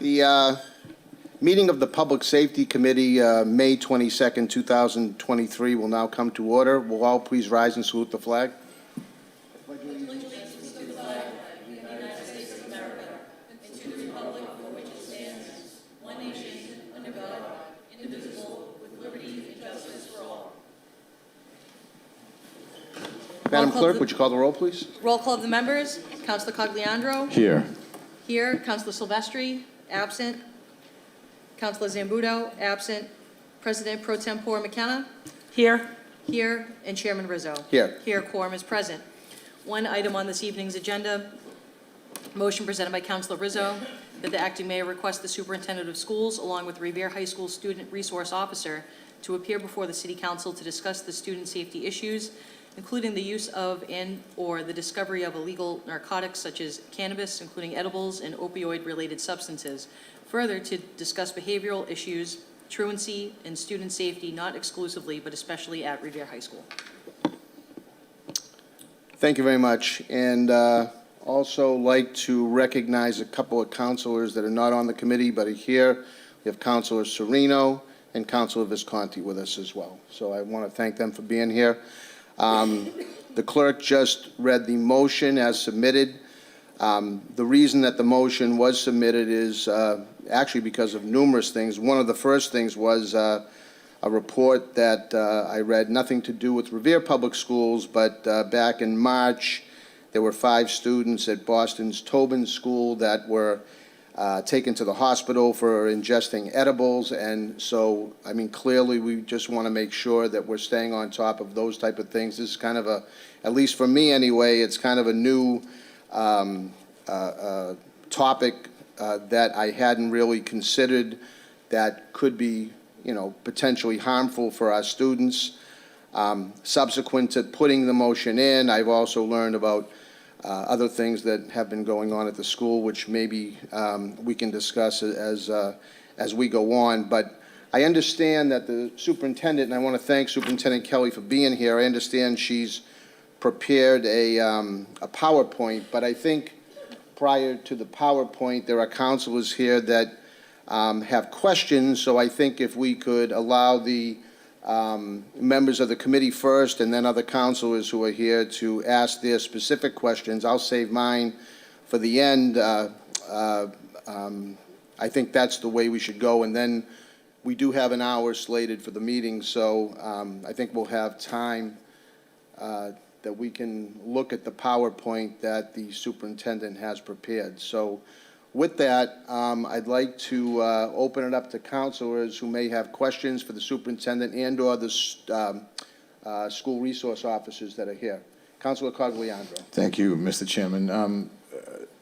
The meeting of the Public Safety Committee, May 22nd, 2023, will now come to order. Will all please rise and salute the flag? Madam Clerk, would you call the roll, please? Roll call of the members. Councilor Cogliandro. Here. Here. Councilor Silvestri. Absent. Councilor Zambudo. Absent. President Pro Tempore McKenna. Here. Here. And Chairman Rizzo. Here. Here. Quorum is present. One item on this evening's agenda. Motion presented by Councilor Rizzo that the acting mayor request the superintendent of schools, along with Revere High School student resource officer, to appear before the City Council to discuss the student safety issues, including the use of and/or the discovery of illegal narcotics such as cannabis, including edibles and opioid-related substances. Further, to discuss behavioral issues, truancy, and student safety, not exclusively, but especially at Revere High School. Thank you very much. And also like to recognize a couple of counselors that are not on the committee but are here. We have Councilor Serino and Councilor Visconti with us as well. So I want to thank them for being here. The clerk just read the motion as submitted. The reason that the motion was submitted is actually because of numerous things. One of the first things was a report that I read, nothing to do with Revere Public Schools, but back in March, there were 5 students at Boston's Tobin School that were taken to the hospital for ingesting edibles. And so, I mean, clearly we just want to make sure that we're staying on top of those type of things. This is kind of a, at least for me anyway, it's kind of a new topic that I hadn't really considered that could be, you know, potentially harmful for our students. Subsequent to putting the motion in, I've also learned about other things that have been going on at the school, which maybe we can discuss as we go on. But I understand that the superintendent, and I want to thank Superintendent Kelly for being here. I understand she's prepared a PowerPoint, but I think prior to the PowerPoint, there are counselors here that have questions. So I think if we could allow the members of the committee first and then other counselors who are here to ask their specific questions. I'll save mine for the end. I think that's the way we should go. And then we do have an hour slated for the meeting, so I think we'll have time that we can look at the PowerPoint that the superintendent has prepared. So with that, I'd like to open it up to counselors who may have questions for the superintendent and/or the school resource officers that are here. Councilor Cogliandro. Thank you, Mr. Chairman.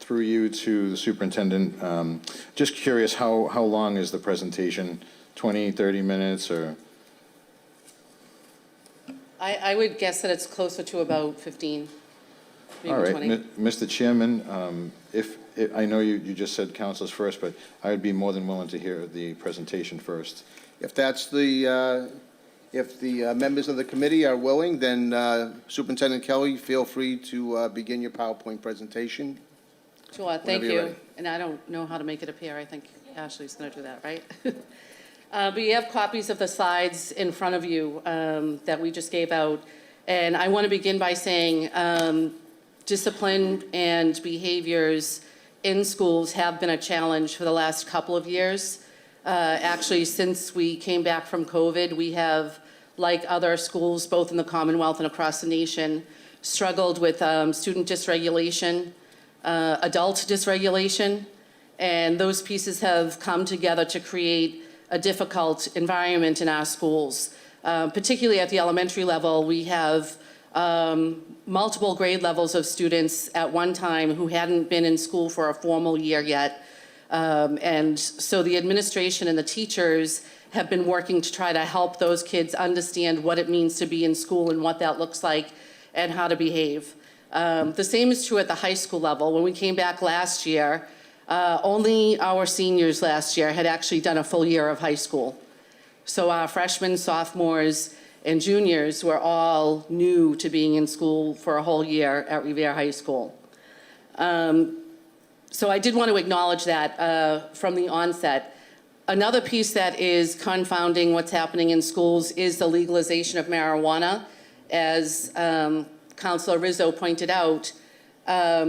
Through you to the superintendent, just curious, how long is the presentation? 20, 30 minutes, or? I would guess that it's closer to about 15, maybe All right, 20. Mr. Chairman, if I know you just said councilors first, but I would be more than willing to hear the presentation first. If that's the, if the members of the committee are willing, then Superintendent Kelly, feel free to begin your PowerPoint presentation. Sure, thank you're you. ready. And I don't know how to make it appear. I think Ashley's going to do that, right? But you have copies of the slides in front of you that we just gave out. And I want to begin by saying discipline and behaviors in schools have been a challenge for the last couple of years. Actually, since we came back from COVID, we have, like other schools, both in the Commonwealth and across the nation, struggled with student dysregulation, adult dysregulation, and those pieces have come together to create a difficult environment in our schools. Particularly at the elementary level, we have multiple grade levels of students at one time who hadn't been in school for a formal year yet. And so the administration and the teachers have been working to try to help those kids understand what it means to be in school and what that looks like and how to behave. The same is true at the high school level. When we came back last year, only our seniors last year had actually done a full year of high school. So our freshmen, sophomores, and juniors were all new to being in school for a whole year at Revere High School. So I did want to acknowledge that from the onset. Another piece that is confounding what's happening in schools is the legalization of marijuana. As Councilor Rizzo pointed out,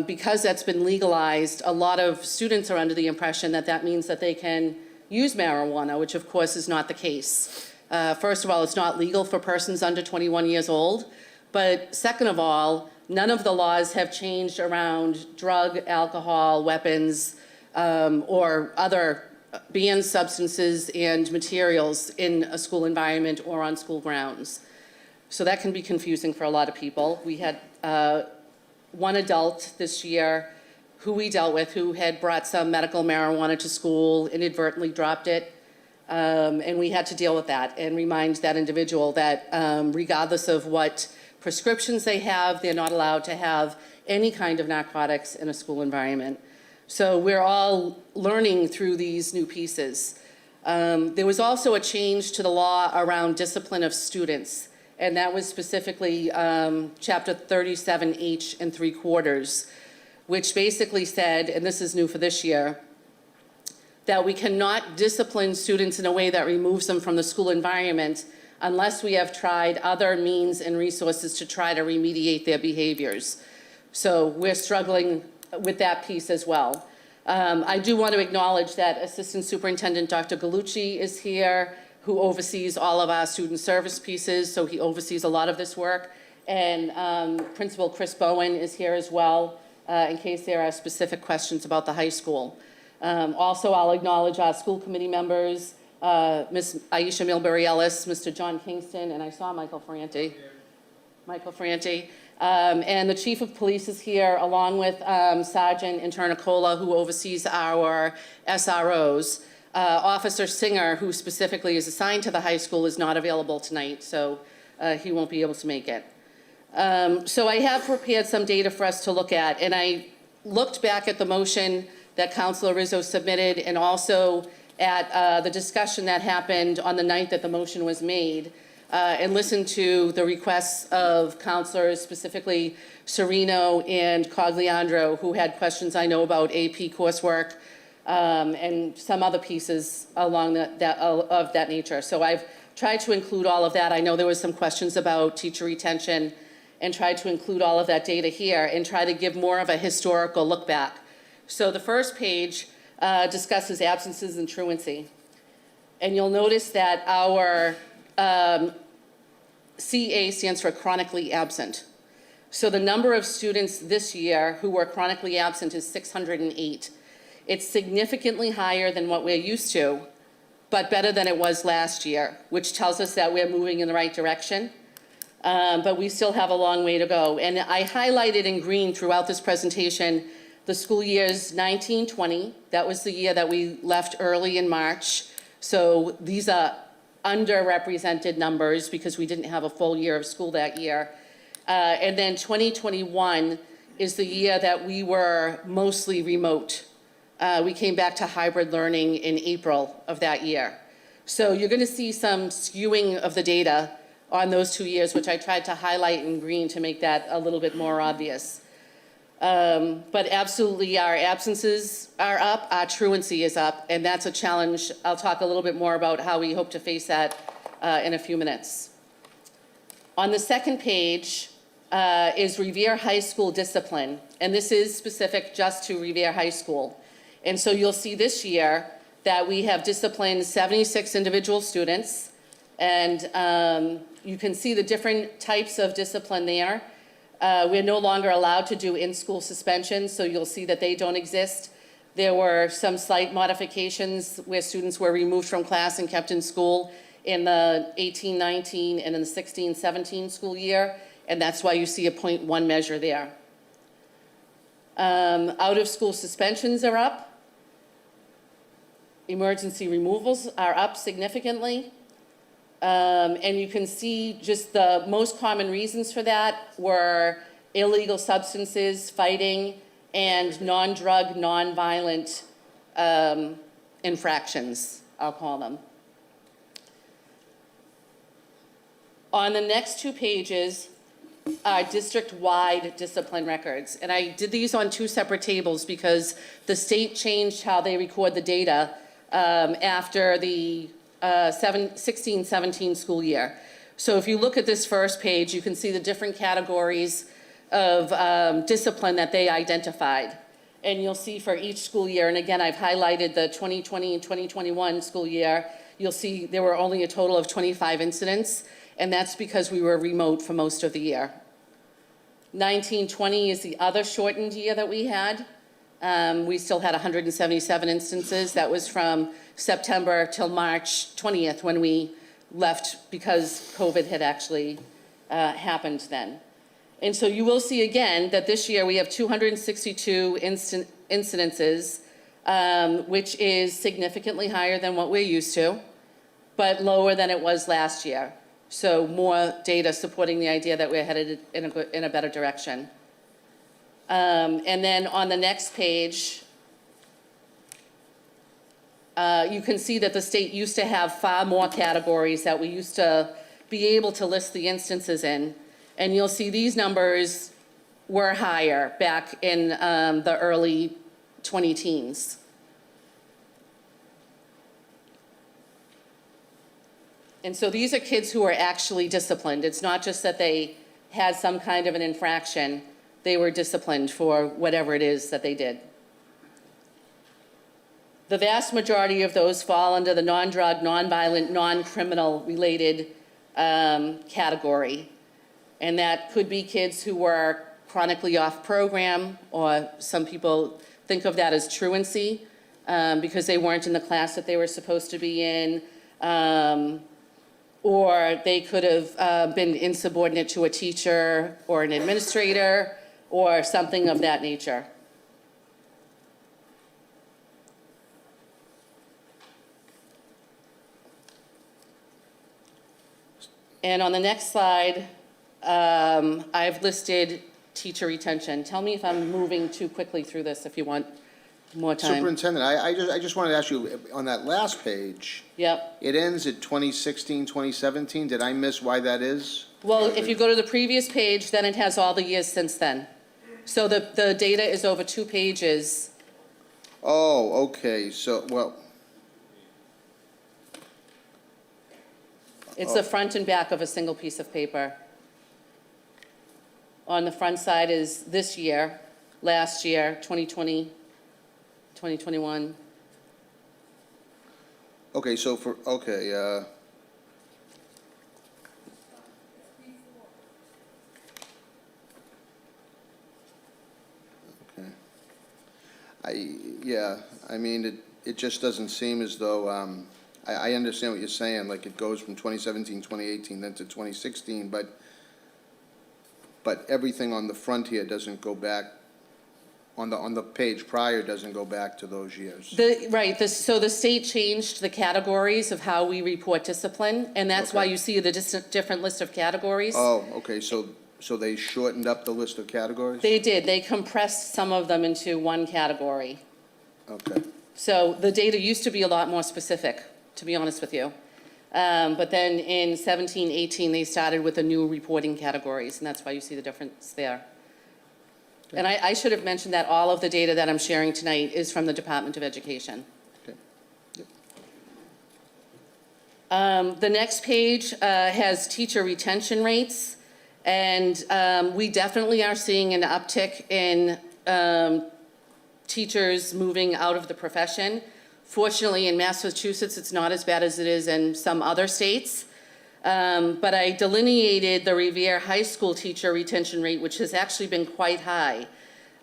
because that's been legalized, a lot of students are under the impression that that means that they can use marijuana, which of course is not the case. First of all, it's not legal for persons under 21 years old. But second of all, none of the laws have changed around drug, alcohol, weapons, or other banned substances and materials in a school environment or on school grounds. So that can be confusing for a lot of people. We had one adult this year who we dealt with who had brought some medical marijuana to school, inadvertently dropped it, and we had to deal with that and remind that individual that regardless of what prescriptions they have, they're not allowed to have any kind of narcotics in a school environment. So we're all learning through these new pieces. There was also a change to the law around discipline of students, and that was specifically Chapter 37H and 3/4, which basically said, and this is new for this year, that we cannot discipline students in a way that removes them from the school environment unless we have tried other means and resources to try to remediate their behaviors. So we're struggling with that piece as well. I do want to acknowledge that Assistant Superintendent Dr. Gallucci is here, who oversees all of our student service pieces, so he oversees a lot of this work. And Principal Chris Bowen is here as well, in case there are specific questions about the high school. Also, I'll acknowledge our school committee members, Ms. Aisha Milbury-Ellis, Mr. John Kingston, and I saw Michael Ferranti. And the Chief of Police is here, along with Sergeant Internicola, who oversees our SROs. Officer Singer, who specifically is assigned to the high school, is not available tonight, so he won't be able to make it. So I have prepared some data for us to look at, and I looked back at the motion that Councilor Rizzo submitted and also at the discussion that happened on the night that the motion was made, and listened to the requests of councilors, specifically Serino and Cogliandro, who had questions I know about AP coursework, and some other pieces along of that nature. So I've tried to include all of that. I know there was some questions about teacher retention, and tried to include all of that data here and try to give more of a historical look back. So the first page discusses absences and truancy. And you'll notice that our CA stands for chronically absent. So the number of students this year who were chronically absent is 608. It's significantly higher than what we're used to, but better than it was last year, which tells us that we're moving in the right direction. But we still have a long way to go. And I highlighted in green throughout this presentation the school years 19-20. That was the year that we left early in March. So these are underrepresented numbers because we didn't have a full year of school that year. And then 2021 is the year that we were mostly remote. We came back to hybrid learning in April of that year. So you're going to see some skewing of the data on those 2 years, which I tried to highlight in green to make that a little bit more obvious. But absolutely, our absences are up, our truancy is up, and that's a challenge. I'll talk a little bit more about how we hope to face that in a few minutes. On the second page is Revere High School discipline, and this is specific just to Revere High School. And so you'll see this year that we have disciplined 76 individual students, and you can see the different types of discipline there. We're no longer allowed to do in-school suspensions, so you'll see that they don't exist. There were some slight modifications where students were removed from class and kept in school in the 18-19 and in the 16-17 school year, and that's why you see a 0.1 measure there. Out-of-school suspensions are up. Emergency removals are up significantly. And you can see just the most common reasons for that were illegal substances, fighting, and non-drug, non-violent infractions, I'll call them. On the next two pages are district-wide discipline records. And I did these on two separate tables because the state changed how they record the data after the 16-17 school year. So if you look at this first page, you can see the different categories of discipline that they identified. And you'll see for each school year, and again, I've highlighted the 2020 and 2021 school year, you'll see there were only a total of 25 incidents, and that's because we were remote for most of the year. 1920 is the other shortened year that we had. We still had 177 instances. That was from September till March 20th when we left because COVID had actually happened then. And so you will see again that this year we have 262 incidences, which is significantly higher than what we're used to, but lower than it was last year. So more data supporting the idea that we're headed in a better direction. And then on the next page, you can see that the state used to have far more categories that we used to be able to list the instances in. And you'll see these numbers were higher back in the early 20-teens. And so these are kids who are actually disciplined. It's not just that they had some kind of an infraction. They were disciplined for whatever it is that they did. The vast majority of those fall under the non-drug, non-violent, non-criminal related category. And that could be kids who were chronically off program, or some people think of that as truancy because they weren't in the class that they were supposed to be in. Or they could have been insubordinate to a teacher or an administrator or something of that nature. And on the next slide, I've listed teacher retention. Tell me if I'm moving too quickly through this, if you want more time. Superintendent, I just wanted to ask you, on that last page, Yep. it ends at 2016, 2017. Did I miss why that is? Well, if you go to the previous page, then it has all the years since then. So the data is over 2 pages. Oh, okay, so, well, It's the front and back of a single piece of paper. On the front side is this year, last year, 2020, 2021. okay, so for, okay, okay. Yeah, I mean, it just doesn't seem as though, I understand what you're saying, like it goes from 2017, 2018, then to 2016, but everything on the front here doesn't go back, on the page prior doesn't go back to those years. So the state changed the categories of how we report discipline, and that's why Okay. you see the different list of categories. Oh, okay, so they shortened up the list of categories? They did. They compressed some of them into one category. Okay, So the data used to be a lot more specific, to be honest with you. But then in 17, 18, they started with the new reporting categories, and that's why you see the difference there. And I should have mentioned that all of the data that I'm sharing tonight is from the Department of Education. okay. The next page has teacher retention rates, and we definitely are seeing an uptick in teachers moving out of the profession. Fortunately, in Massachusetts, it's not as bad as it is in some other states. But I delineated the Revere High School teacher retention rate, which has actually been quite high.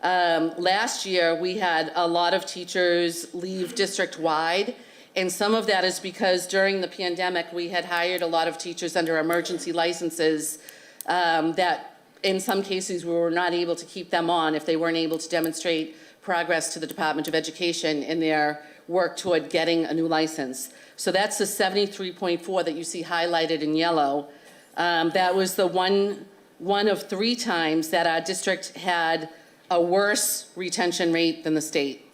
Last year, we had a lot of teachers leave district-wide, and some of that is because during the pandemic, we had hired a lot of teachers under emergency licenses that in some cases we were not able to keep them on if they weren't able to demonstrate progress to the Department of Education in their work toward getting a new license. So that's the 73.4 that you see highlighted in yellow. That was the one of 3 times that our district had a worse retention rate than the state.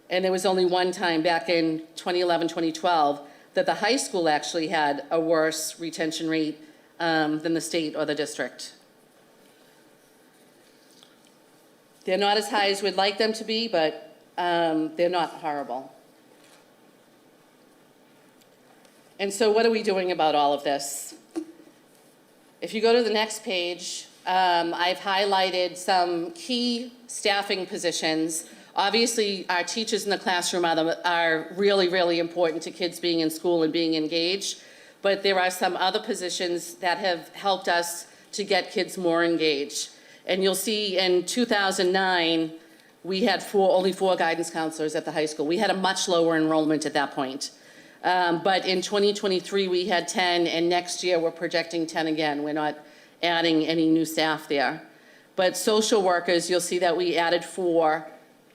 And there was only one time back in 2011, 2012 that the high school actually had a worse retention rate than the state or the district. They're not as high as we'd like them to be, but they're not horrible. And so what are we doing about all of this? If you go to the next page, I've highlighted some key staffing positions. Obviously, our teachers in the classroom are really, really important to kids being in school and being engaged, but there are some other positions that have helped us to get kids more engaged. And you'll see in 2009, we had only four guidance counselors at the high school. We had a much lower enrollment at that point. But in 2023, we had 10, and next year we're projecting 10 again. We're not adding any new staff there. But social workers, you'll see that we added 4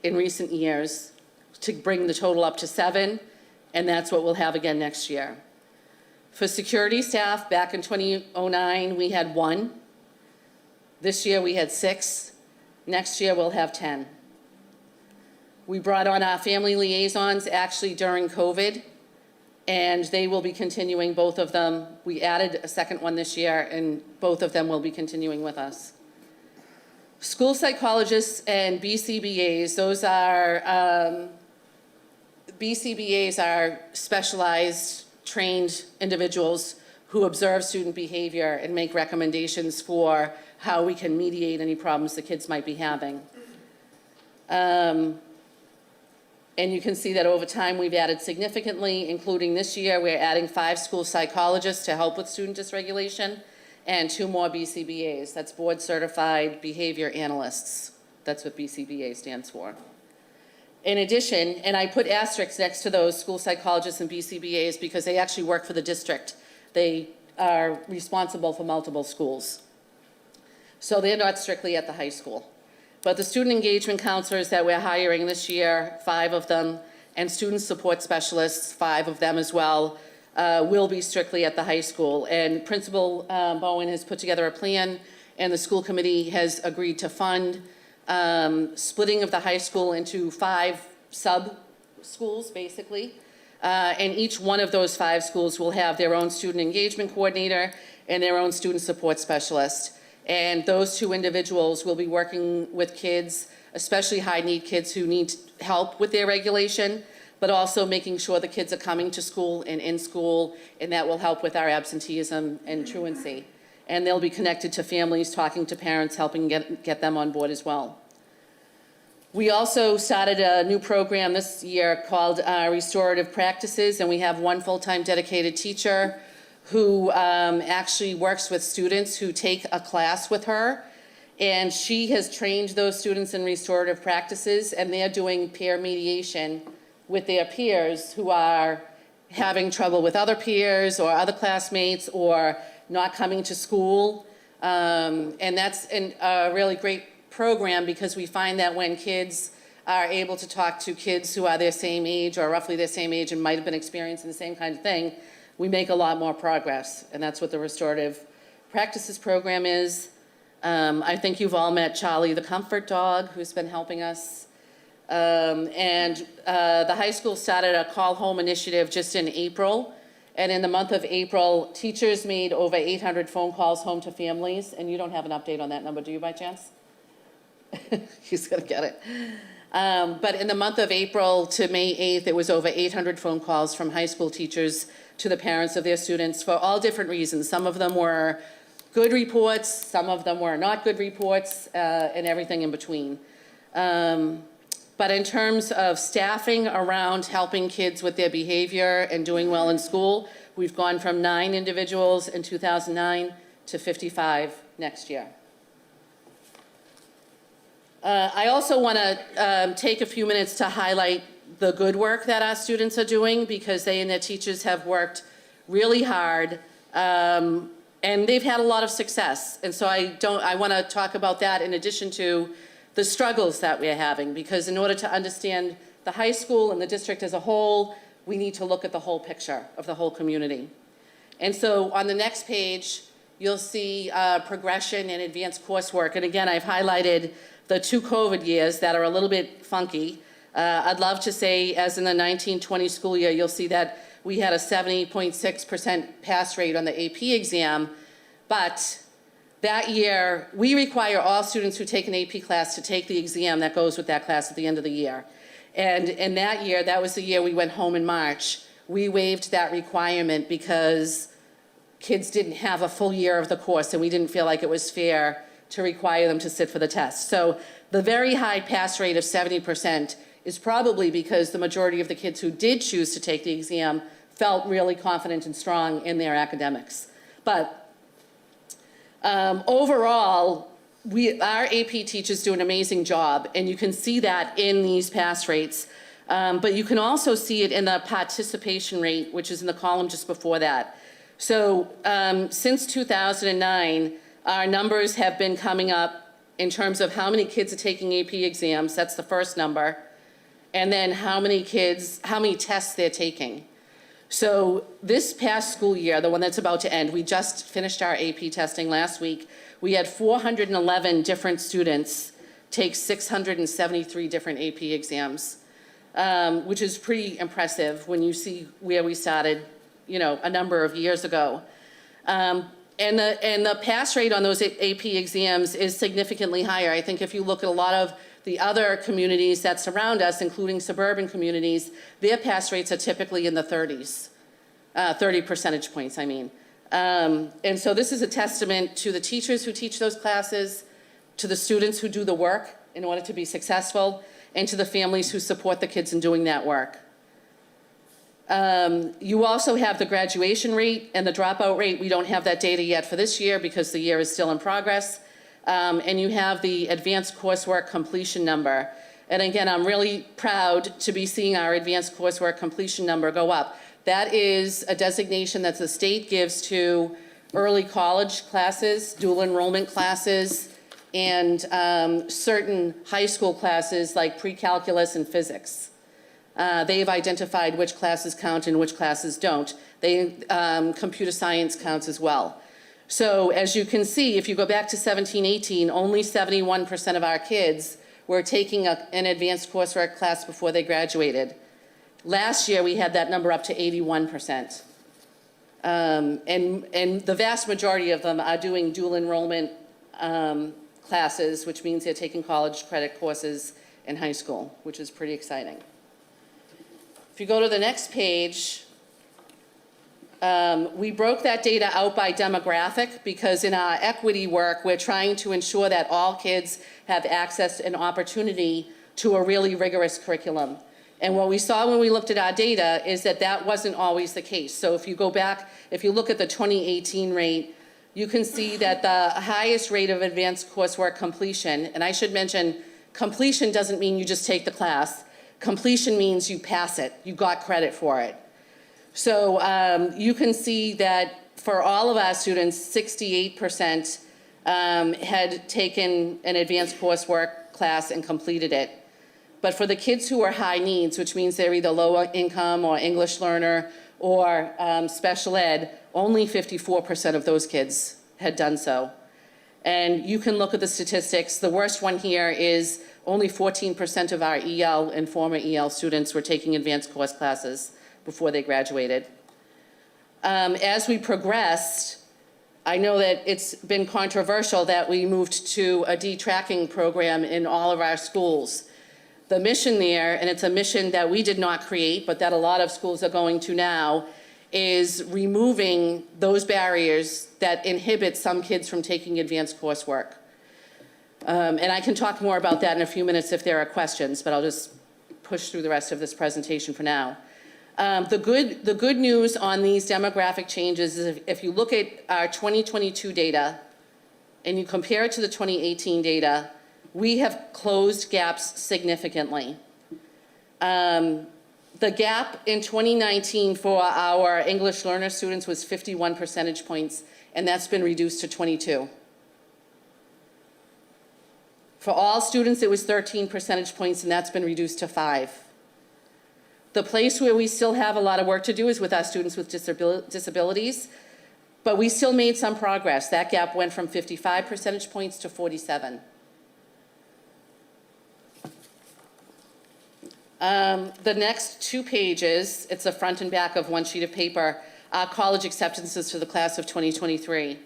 in recent years to bring the total up to 7, and that's what we'll have again next year. For security staff, back in 2009, we had 1. This year we had 6. Next year we'll have 10. We brought on our family liaisons actually during COVID, and they will be continuing, both of them. We added a second one this year, and both of them will be continuing with us. School psychologists and BCBAs, those are, BCBAs are specialized, trained individuals who observe student behavior and make recommendations for how we can mediate any problems the kids might be having. And you can see that over time we've added significantly, including this year, we're adding 5 school psychologists to help with student dysregulation and 2 more BCBAs. That's board certified behavior analysts. That's what BCBA stands for. In addition, and I put asterisks next to those school psychologists and BCBAs because they actually work for the district. They are responsible for multiple schools. So they're not strictly at the high school. But the student engagement counselors that we're hiring this year, 5 of them, and student support specialists, 5 of them as well, will be strictly at the high school. And Principal Bowen has put together a plan, and the school committee has agreed to fund splitting of the high school into 5 sub-schools, basically. And each one of those 5 schools will have their own student engagement coordinator and their own student support specialist. And those 2 individuals will be working with kids, especially high-need kids who need help with their regulation, but also making sure the kids are coming to school and in school, and that will help with our absenteeism and truancy. And they'll be connected to families, talking to parents, helping get them on board as well. We also started a new program this year called Restorative Practices, and we have 1 full-time dedicated teacher who actually works with students who take a class with her. And she has trained those students in restorative practices, and they're doing peer mediation with their peers who are having trouble with other peers or other classmates or not coming to school. And that's a really great program because we find that when kids are able to talk to kids who are their same age or roughly their same age and might have been experiencing the same kind of thing, we make a lot more progress, and that's what the Restorative Practices program is. I think you've all met Charlie the Comfort Dog, who's been helping us. The high school started a Call Home initiative just in April, and in the month of April, teachers made over 800 phone calls home to families, and you don't have an update on that number, do you, by chance? He's gonna get it. But in the month of April to May 8th, it was over 800 phone calls from high school teachers to the parents of their students for all different reasons. Some of them were good reports, some of them were not good reports, and everything in between. But in terms of staffing around helping kids with their behavior and doing well in school, we've gone from 9 individuals in 2009 to 55 next year. I also want to take a few minutes to highlight the good work that our students are doing because they and their teachers have worked really hard and they've had a lot of success. And so I want to talk about that in addition to the struggles that we're having, because in order to understand the high school and the district as a whole, we need to look at the whole picture of the whole community. And so on the next page, you'll see progression and advanced coursework. And again, I've highlighted the 2 COVID years that are a little bit funky. I'd love to say, as in the 1920 school year, you'll see that we had a 70.6% pass rate on the AP exam, but that year, we require all students who take an AP class to take the exam that goes with that class at the end of the year. And in that year, that was the year we went home in March, we waived that requirement because kids didn't have a full year of the course, and we didn't feel like it was fair to require them to sit for the test. So the very high pass rate of 70% is probably because the majority of the kids who did choose to take the exam felt really confident and strong in their academics. But overall, our AP teachers do an amazing job, and you can see that in these pass rates. But you can also see it in the participation rate, which is in the column just before that. So since 2009, our numbers have been coming up in terms of how many kids are taking AP exams, that's the first number, and then how many tests they're taking. So this past school year, the one that's about to end, we just finished our AP testing last week. We had 411 different students take 673 different AP exams, which is pretty impressive when you see where we started, a number of years ago. And the pass rate on those AP exams is significantly higher. I think if you look at a lot of the other communities that surround us, including suburban communities, their pass rates are typically in the 30s, 30 percentage points, I mean. And so this is a testament to the teachers who teach those classes, to the students who do the work in order to be successful, and to the families who support the kids in doing that work. You also have the graduation rate and the dropout rate. We don't have that data yet for this year because the year is still in progress. And you have the advanced coursework completion number. And again, I'm really proud to be seeing our advanced coursework completion number go up. That is a designation that the state gives to early college classes, dual enrollment classes, and certain high school classes like pre-calculus and physics. They've identified which classes count and which classes don't. Computer science counts as well. So as you can see, if you go back to 17-18, only 71% of our kids were taking an advanced coursework class before they graduated. Last year, we had that number up to 81%. And the vast majority of them are doing dual enrollment classes, which means they're taking college credit courses in high school, which is pretty exciting. If you go to the next page, we broke that data out by demographic because in our equity work, we're trying to ensure that all kids have access and opportunity to a really rigorous curriculum. And what we saw when we looked at our data is that that wasn't always the case. So if you go back, if you look at the 2018 rate, you can see that the highest rate of advanced coursework completion, and I should mention, completion doesn't mean you just take the class. Completion means you pass it, you got credit for it. So you can see that for all of our students, 68% had taken an advanced coursework class and completed it. But for the kids who are high needs, which means they're either low income or English learner or special ed, only 54% of those kids had done so. And you can look at the statistics. The worst one here is only 14% of our EL and former EL students were taking advanced course classes before they graduated. As we progressed, I know that it's been controversial that we moved to a D-tracking program in all of our schools. The mission there, and it's a mission that we did not create, but that a lot of schools are going to now, is removing those barriers that inhibit some kids from taking advanced coursework. And I can talk more about that in a few minutes if there are questions, but I'll just push through the rest of this presentation for now. The good news on these demographic changes is if you look at our 2022 data and you compare it to the 2018 data, we have closed gaps significantly. The gap in 2019 for our English learner students was 51 percentage points, and that's been reduced to 22. For all students, it was 13 percentage points, and that's been reduced to 5. The place where we still have a lot of work to do is with our students with disabilities, but we still made some progress. That gap went from 55 percentage points to 47. The next 2 pages, it's the front and back of one sheet of paper, are college acceptances for the class of 2023.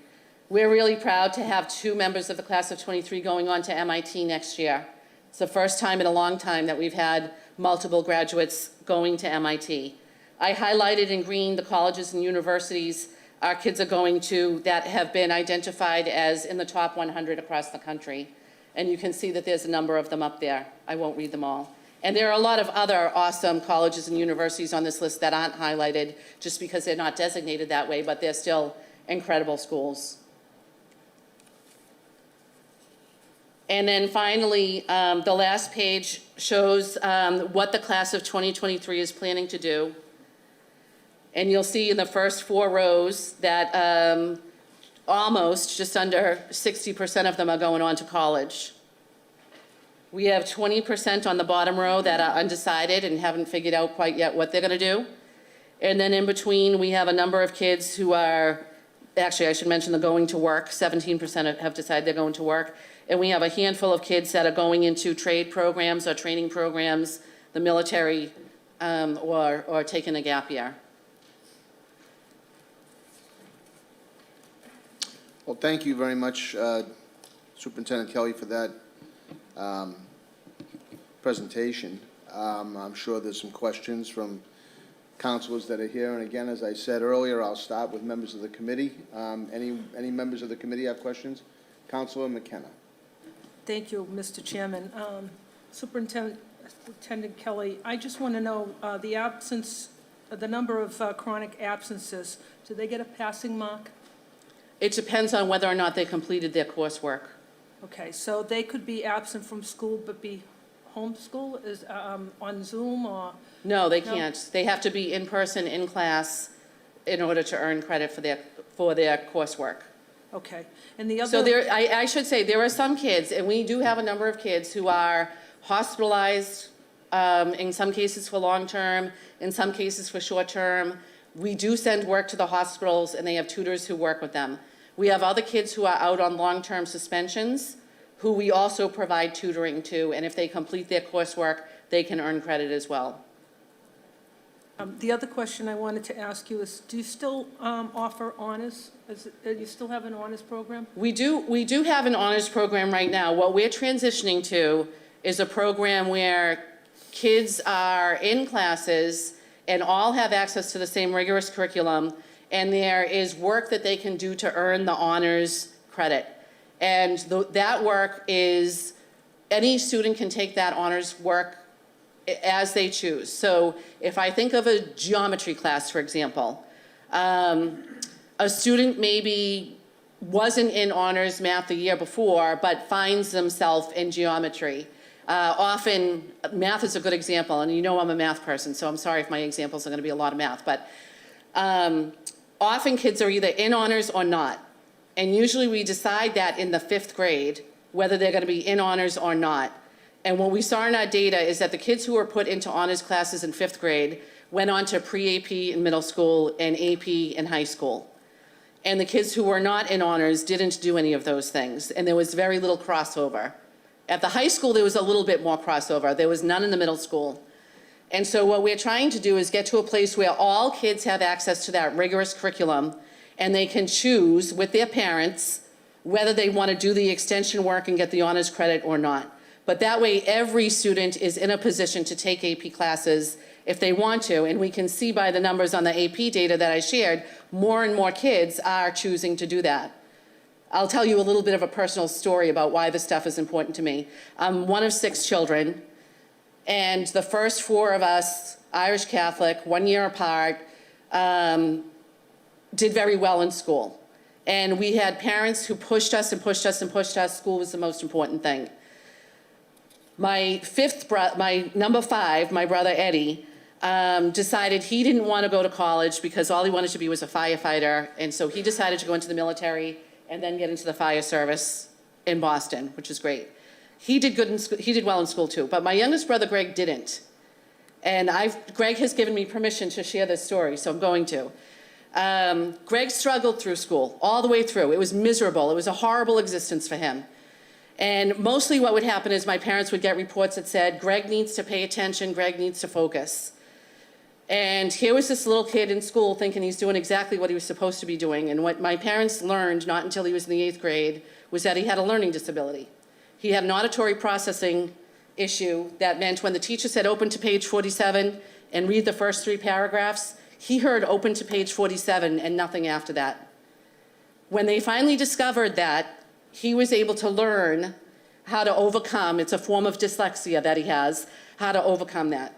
We're really proud to have 2 members of the class of 23 going on to MIT next year. It's the first time in a long time that we've had multiple graduates going to MIT. I highlighted in green the colleges and universities our kids are going to that have been identified as in the top 100 across the country. And you can see that there's a number of them up there. I won't read them all. And there are a lot of other awesome colleges and universities on this list that aren't highlighted just because they're not designated that way, but they're still incredible schools. And then finally, the last page shows what the class of 2023 is planning to do. And you'll see in the first 4 rows that almost just under 60% of them are going on to college. We have 20% on the bottom row that are undecided and haven't figured out quite yet what they're going to do. And then in between, we have a number of kids who are, actually I should mention the going to work, 17% have decided they're going to work. And we have a handful of kids that are going into trade programs or training programs, the military, or taking a gap year. Well, thank you very much, Superintendent Kelly, for that presentation. I'm sure there's some questions from counselors that are here. And again, as I said earlier, I'll start with members of the committee. Any members of the committee have questions? Councilor McKenna. Thank you, Mr. Chairman. Superintendent Kelly, I just want to know the number of chronic absences. Do they get a passing mark? It depends on whether or not they completed their coursework. Okay, so they could be absent from school but be homeschool, is on Zoom or? No, they No? can't. They have to be in person, in class, in order to earn credit for their coursework. Okay, and the other? So I should say, there are some kids, and we do have a number of kids who are hospitalized, in some cases for long-term, in some cases for short-term. We do send work to the hospitals, and they have tutors who work with them. We have other kids who are out on long-term suspensions, who we also provide tutoring to, and if they complete their coursework, they can earn credit as well. The other question I wanted to ask you is, do you still offer honors? Do you still have an honors program? We do have an honors program right now. What we're transitioning to is a program where kids are in classes and all have access to the same rigorous curriculum, and there is work that they can do to earn the honors credit. And that work is, any student can take that honors work as they choose. So if I think of a geometry class, for example, a student maybe wasn't in honors math the year before, but finds themselves in geometry. Often, math is a good example, and you know I'm a math person, so I'm sorry if my examples are going to be a lot of math, but often kids are either in honors or not. And usually we decide that in the 5th grade, whether they're going to be in honors or not. And what we saw in our data is that the kids who were put into honors classes in 5th grade went on to pre-AP in middle school and AP in high school. And the kids who were not in honors didn't do any of those things, and there was very little crossover. At the high school, there was a little bit more crossover. There was none in the middle school. And so what we're trying to do is get to a place where all kids have access to that rigorous curriculum, and they can choose with their parents whether they want to do the extension work and get the honors credit or not. But that way, every student is in a position to take AP classes if they want to, and we can see by the numbers on the AP data that I shared, more and more kids are choosing to do that. I'll tell you a little bit of a personal story about why this stuff is important to me. I'm one of 6 children, and the first 4 of us, Irish Catholic, 1 year apart, did very well in school. And we had parents who pushed us and pushed us and pushed us. School was the most important thing. My number 5, my brother Eddie, decided he didn't want to go to college because all he wanted to be was a firefighter, and so he decided to go into the military and then get into the fire service in Boston, which is great. He did good in school, he did well in school too, but my youngest brother Greg didn't. And Greg has given me permission to share this story, so I'm going to. Greg struggled through school, all the way through. It was miserable. It was a horrible existence for him. And mostly what would happen is my parents would get reports that said, Greg needs to pay attention, Greg needs to focus. And here was this little kid in school thinking he's doing exactly what he was supposed to be doing. And what my parents learned, not until he was in the 8th grade, was that he had a learning disability. He had an auditory processing issue that meant when the teacher said open to page 47 and read the first 3 paragraphs, he heard open to page 47 and nothing after that. When they finally discovered that, he was able to learn how to overcome, it's a form of dyslexia that he has, how to overcome that.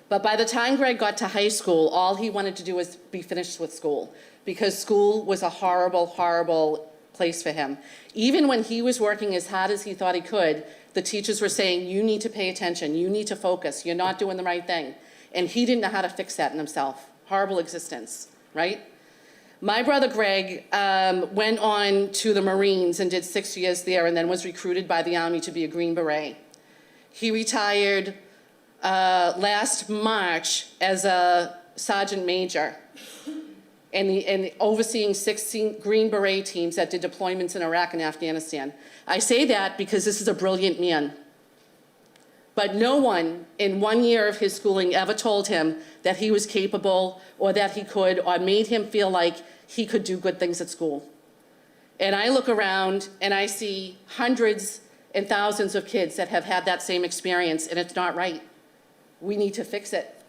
But by the time Greg got to high school, all he wanted to do was be finished with school, because school was a horrible, horrible place for him. Even when he was working as hard as he thought he could, the teachers were saying, you need to pay attention, you need to focus, you're not doing the right thing. And he didn't know how to fix that in himself. Horrible existence, right? My brother Greg went on to the Marines and did 6 years there and then was recruited by the Army to be a Green Beret. He retired last March as a sergeant major and overseeing 16 Green Beret teams that did deployments in Iraq and Afghanistan. I say that because this is a brilliant man. But no one in 1 year of his schooling ever told him that he was capable or that he could or made him feel like he could do good things at school. And I look around and I see hundreds and thousands of kids that have had that same experience, and it's not right. We need to fix it.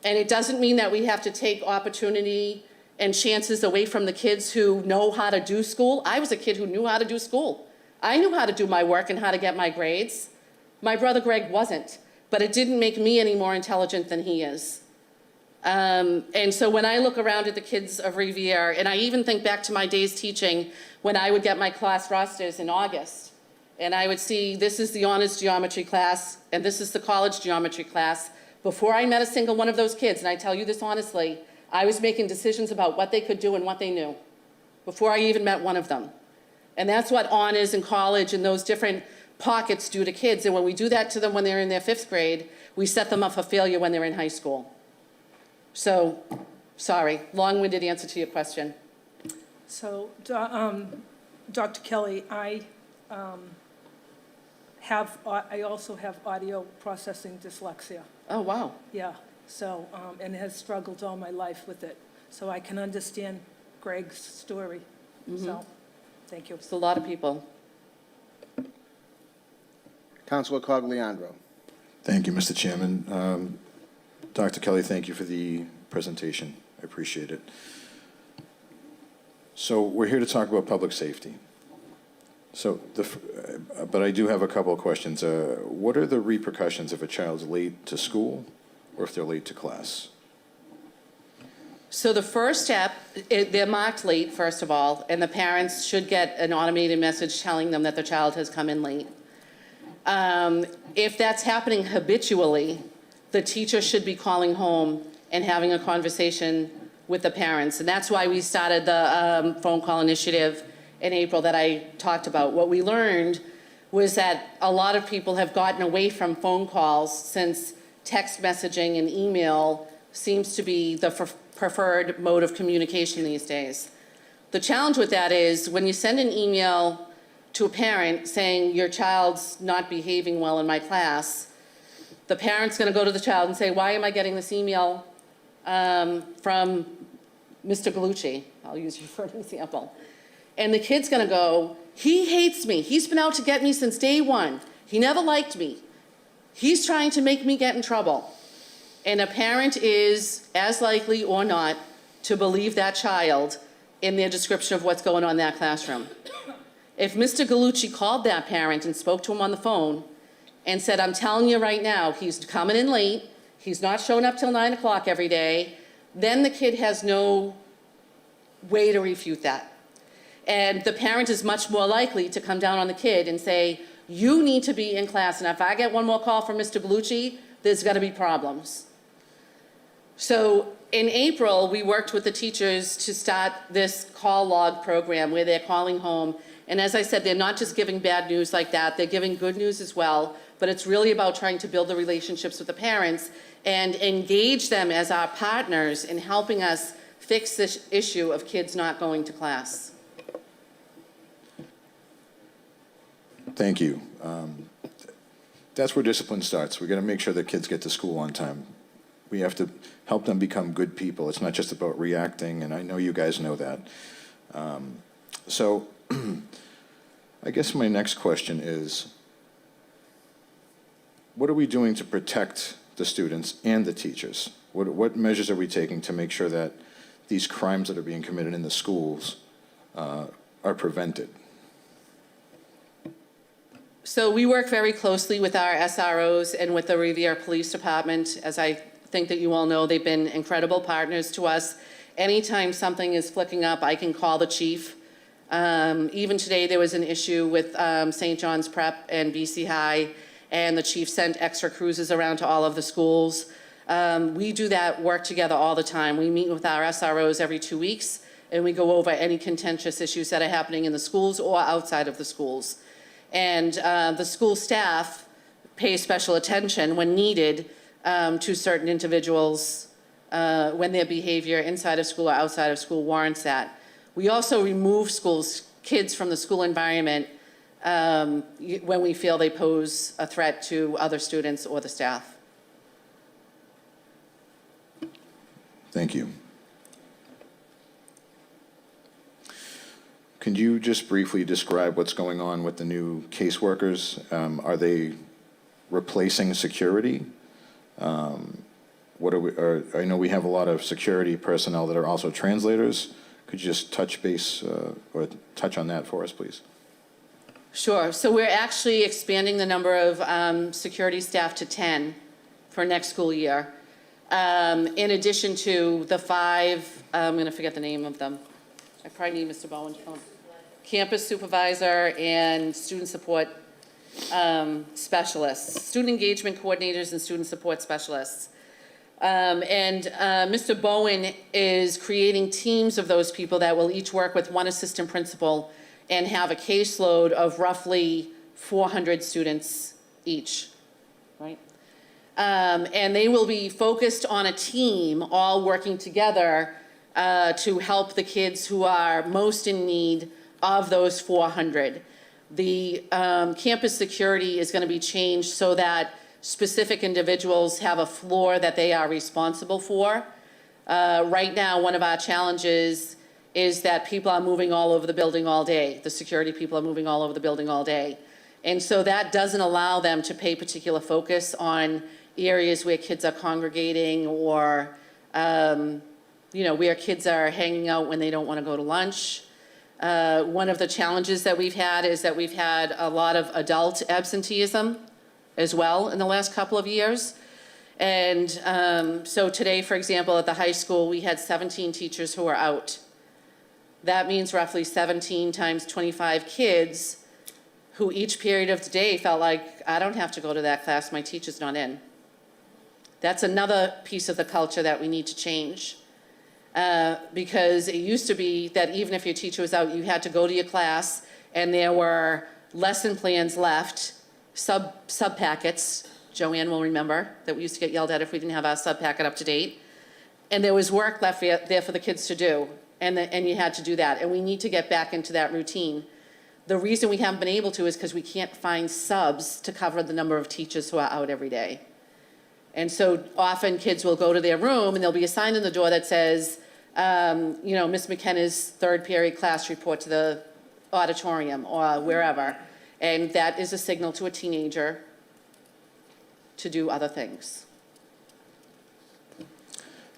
And it doesn't mean that we have to take opportunity and chances away from the kids who know how to do school. I was a kid who knew how to do school. I knew how to do my work and how to get my grades. My brother Greg wasn't, but it didn't make me any more intelligent than he is. And so when I look around at the kids of Revere, and I even think back to my days teaching when I would get my class rosters in August, and I would see this is the honors geometry class, and this is the college geometry class. Before I met a single one of those kids, and I tell you this honestly, I was making decisions about what they could do and what they knew before I even met one of them. And that's what honors and college and those different pockets do to kids. And when we do that to them when they're in their 5th grade, we set them up for failure when they're in high school. So, sorry, long-winded answer to your question. So, Dr. Kelly, I also have audio processing dyslexia. Oh, wow. Yeah, so, and has struggled all my life with it. So I can understand Greg's story. So, thank you. It's a lot of people. Councilor Cogliandro. Thank you, Mr. Chairman. Dr. Kelly, thank you for the presentation. I appreciate it. So we're here to talk about public safety. So, but I do have a couple of questions. What are the repercussions if a child's late to school or if they're late to class? So the first step, they're marked late, first of all, and the parents should get an automated message telling them that their child has come in late. If that's happening habitually, the teacher should be calling home and having a conversation with the parents. And that's why we started the phone call initiative in April that I talked about. What we learned was that a lot of people have gotten away from phone calls since text messaging and email seems to be the preferred mode of communication these days. The challenge with that is when you send an email to a parent saying your child's not behaving well in my class, the parent's going to go to the child and say, why am I getting this email from Mr. Galucci? I'll use you for an example. And the kid's going to go, he hates me. He's been out to get me since day one. He never liked me. He's trying to make me get in trouble. And a parent is as likely or not to believe that child in their description of what's going on in that classroom. If Mr. Galucci called that parent and spoke to him on the phone and said, I'm telling you right now, he's coming in late, he's not showing up till 9 o'clock every day, then the kid has no way to refute that. And the parent is much more likely to come down on the kid and say, you need to be in class, and if I get one more call from Mr. Galucci, there's gonna be problems. So in April, we worked with the teachers to start this call log program where they're calling home. And as I said, they're not just giving bad news like that, they're giving good news as well. But it's really about trying to build the relationships with the parents and engage them as our partners in helping us fix this issue of kids not going to class. Thank you. That's where discipline starts. We're going to make sure that kids get to school on time. we have to help them become good people. It's not just about reacting, and I know you guys know that. So I guess my next question is, what are we doing to protect the students and the teachers? What measures are we taking to make sure that these crimes that are being committed in the schools are prevented? So we work very closely with our SROs and with the Revere Police Department. As I think that you all know, they've been incredible partners to us. Anytime something is flicking up, I can call the chief. Even today, there was an issue with St. John's Prep and BC High, and the chief sent extra cruises around to all of the schools. We do that work together all the time. We meet with our SROs every 2 weeks, and we go over any contentious issues that are happening in the schools or outside of the schools. And the school staff pay special attention when needed to certain individuals when their behavior inside of school or outside of school warrants that. We also remove kids from the school environment when we feel they pose a threat to other students or the staff. Thank you. Can you just briefly describe what's going on with the new caseworkers? Are they replacing security? I know we have a lot of security personnel that are also translators. Could you just touch base or touch on that for us, please? Sure. So we're actually expanding the number of security staff to 10 for next school year. In addition to the 5, I'm going to forget the name of them. I probably need Mr. Bowen to come. Campus supervisor and student support specialists, student engagement coordinators and student support specialists. Mr. Bowen is creating teams of those people that will each work with one assistant principal and have a caseload of roughly 400 students each, right? And they will be focused on a team, all working together to help the kids who are most in need of those 400. The campus security is going to be changed so that specific individuals have a floor that they are responsible for. Right now, one of our challenges is that people are moving all over the building all day. The security people are moving all over the building all day. And so that doesn't allow them to pay particular focus on areas where kids are congregating or where kids are hanging out when they don't want to go to lunch. One of the challenges that we've had is that we've had a lot of adult absenteeism as well in the last couple of years. And so today, for example, at the high school, we had 17 teachers who were out. That means roughly 17 times 25 kids who each period of the day felt like, I don't have to go to that class, my teacher's not in. That's another piece of the culture that we need to change. Because it used to be that even if your teacher was out, you had to go to your class and there were lesson plans left, sub packets. Joanne will remember that we used to get yelled at if we didn't have our sub packet up to date. And there was work left there for the kids to do, and you had to do that. And we need to get back into that routine. The reason we haven't been able to is because we can't find subs to cover the number of teachers who are out every day. And so often kids will go to their room and there'll be a sign in the door that says, Miss McKenna's third period class report to the auditorium or wherever. And that is a signal to a teenager to do other things.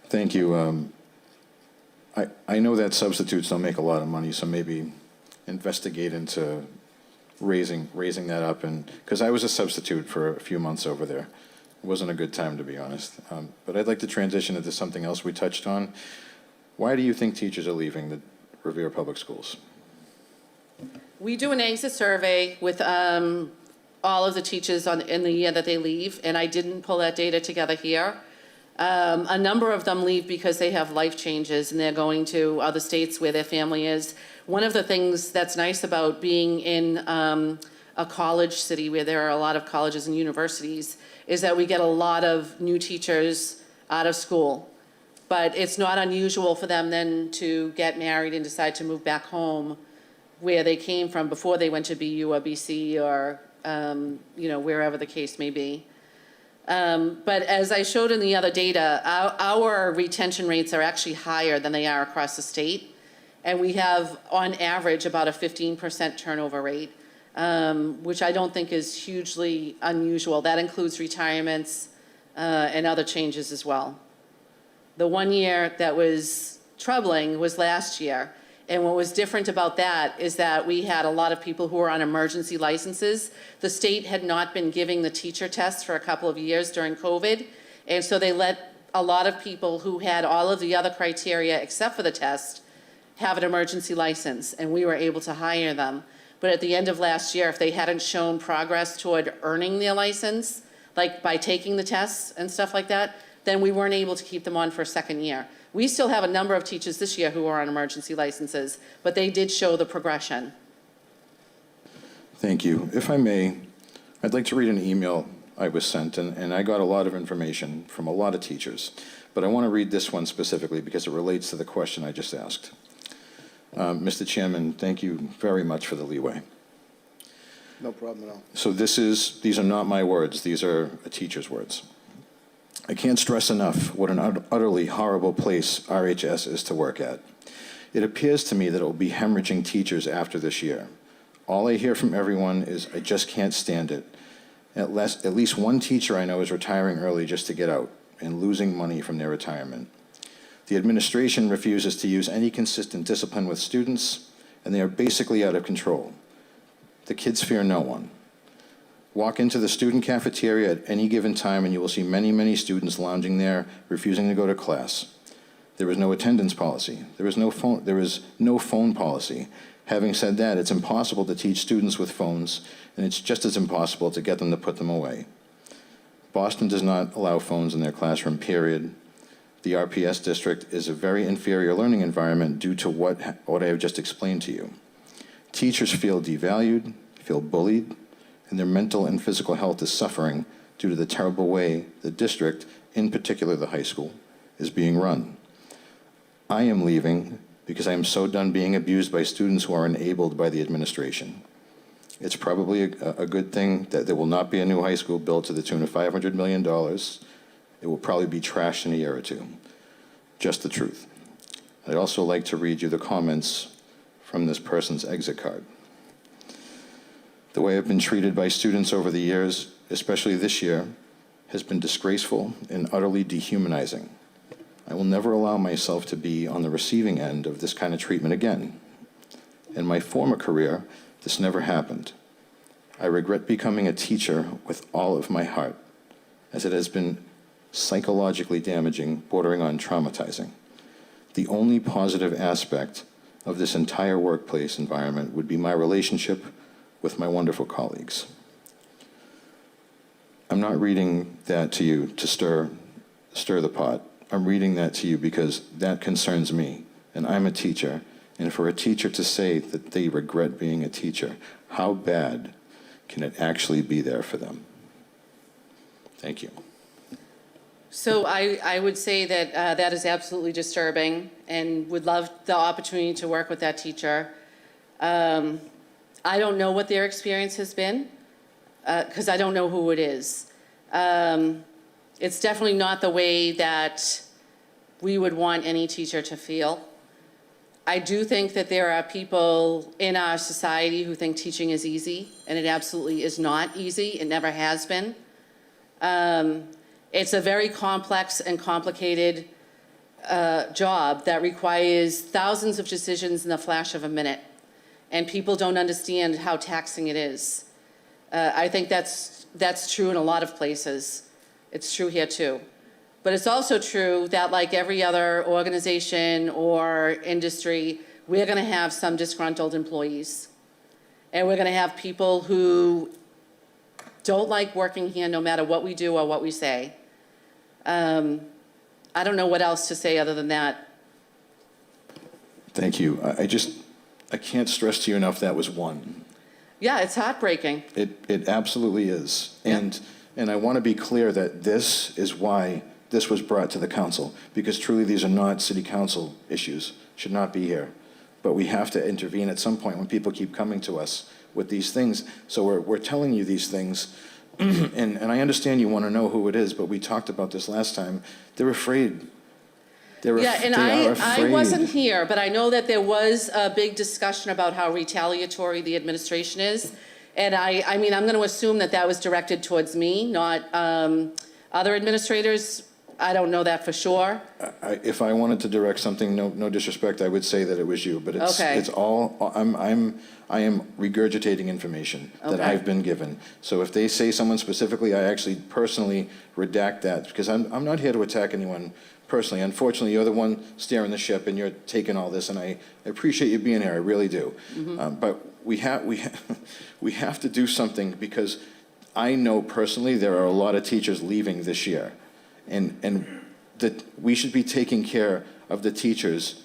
Thank you. I know that substitutes don't make a lot of money, so maybe investigate into raising that up. And because I was a substitute for a few months over there. It wasn't a good time, to be honest. But I'd like to transition into something else we touched on. Why do you think teachers are leaving the Revere Public Schools? We do an exit survey with all of the teachers in the year that they leave, and I didn't pull that data together here. A number of them leave because they have life changes and they're going to other states where their family is. One of the things that's nice about being in a college city where there are a lot of colleges and universities is that we get a lot of new teachers out of school. But it's not unusual for them then to get married and decide to move back home where they came from before they went to BU or BC or wherever the case may be. But as I showed in the other data, our retention rates are actually higher than they are across the state. And we have, on average, about a 15% turnover rate, which I don't think is hugely unusual. That includes retirements and other changes as well. The one year that was troubling was last year. And what was different about that is that we had a lot of people who were on emergency licenses. The state had not been giving the teacher tests for a couple of years during COVID. And so they let a lot of people who had all of the other criteria except for the test have an emergency license, and we were able to hire them. But at the end of last year, if they hadn't shown progress toward earning their license, like by taking the tests and stuff like that, then we weren't able to keep them on for a second year. We still have a number of teachers this year who are on emergency licenses, but they did show the progression. Thank you. If I may, I'd like to read an email I was sent, and I got a lot of information from a lot of teachers, but I want to read this one specifically because it relates to the question I just asked. Mr. Chairman, thank you very much for the leeway. No problem at all. So these are not my words, these are a teacher's words. I can't stress enough what an utterly horrible place RHS is to work at. It appears to me that it will be hemorrhaging teachers after this year. All I hear from everyone is, I just can't stand it. At least one teacher I know is retiring early just to get out and losing money from their retirement. The administration refuses to use any consistent discipline with students, and they are basically out of control. The kids fear no one. Walk into the student cafeteria at any given time and you will see many, many students lounging there, refusing to go to class. There is no attendance policy. There is no phone policy. Having said that, it's impossible to teach students with phones, and it's just as impossible to get them to put them away. Boston does not allow phones in their classroom, period. The RPS district is a very inferior learning environment due to what I have just explained to you. Teachers feel devalued, feel bullied, and their mental and physical health is suffering due to the terrible way the district, in particular the high school, is being run. I am leaving because I am so done being abused by students who are enabled by the administration. It's probably a good thing that there will not be a new high school built to the tune of $500 million. It will probably be trashed in a year or two. Just the truth. I'd also like to read you the comments from this person's exit card. The way I've been treated by students over the years, especially this year, has been disgraceful and utterly dehumanizing. I will never allow myself to be on the receiving end of this kind of treatment again. In my former career, this never happened. I regret becoming a teacher with all of my heart, as it has been psychologically damaging, bordering on traumatizing. The only positive aspect of this entire workplace environment would be my relationship with my wonderful colleagues. I'm not reading that to you to stir the pot. I'm reading that to you because that concerns me, and I'm a teacher. And for a teacher to say that they regret being a teacher, how bad can it actually be there for them? Thank you. So I would say that that is absolutely disturbing and would love the opportunity to work with that teacher. I don't know what their experience has been because I don't know who it is. It's definitely not the way that we would want any teacher to feel. I do think that there are people in our society who think teaching is easy, and it absolutely is not easy. It never has been. It's a very complex and complicated job that requires thousands of decisions in the flash of a minute, and people don't understand how taxing it is. I think that's true in a lot of places. It's true here too. But it's also true that, like every other organization or industry, we're going to have some disgruntled employees. And we're going to have people who don't like working here no matter what we do or what we say. I don't know what else to say other than that. Thank you. I can't stress to you enough that was one. Yeah, it's heartbreaking. It absolutely is. Yeah. And I want to be clear that this is why this was brought to the council, because truly these are not city council issues, should not be here. But we have to intervene at some point when people keep coming to us with these things. So we're telling you these things and I understand you want to know who it is, but we talked about this last time. They're afraid. Yeah, and they are I afraid. wasn't here, but I know that there was a big discussion about how retaliatory the administration is. And I mean, I'm going to assume that that was directed towards me, not other administrators. I don't know that for sure. If I wanted to direct something, no disrespect, I would say that it was you, but Okay. it's all, I am regurgitating information that Okay. I've been given. So if they say someone specifically, I actually personally redact that, because I'm not here to attack anyone personally. Unfortunately, you're the one steering the ship, and you're taking all this, and I appreciate you being here, I really do. But we have to do something, because I know personally there are a lot of teachers leaving this year. And that we should be taking care of the teachers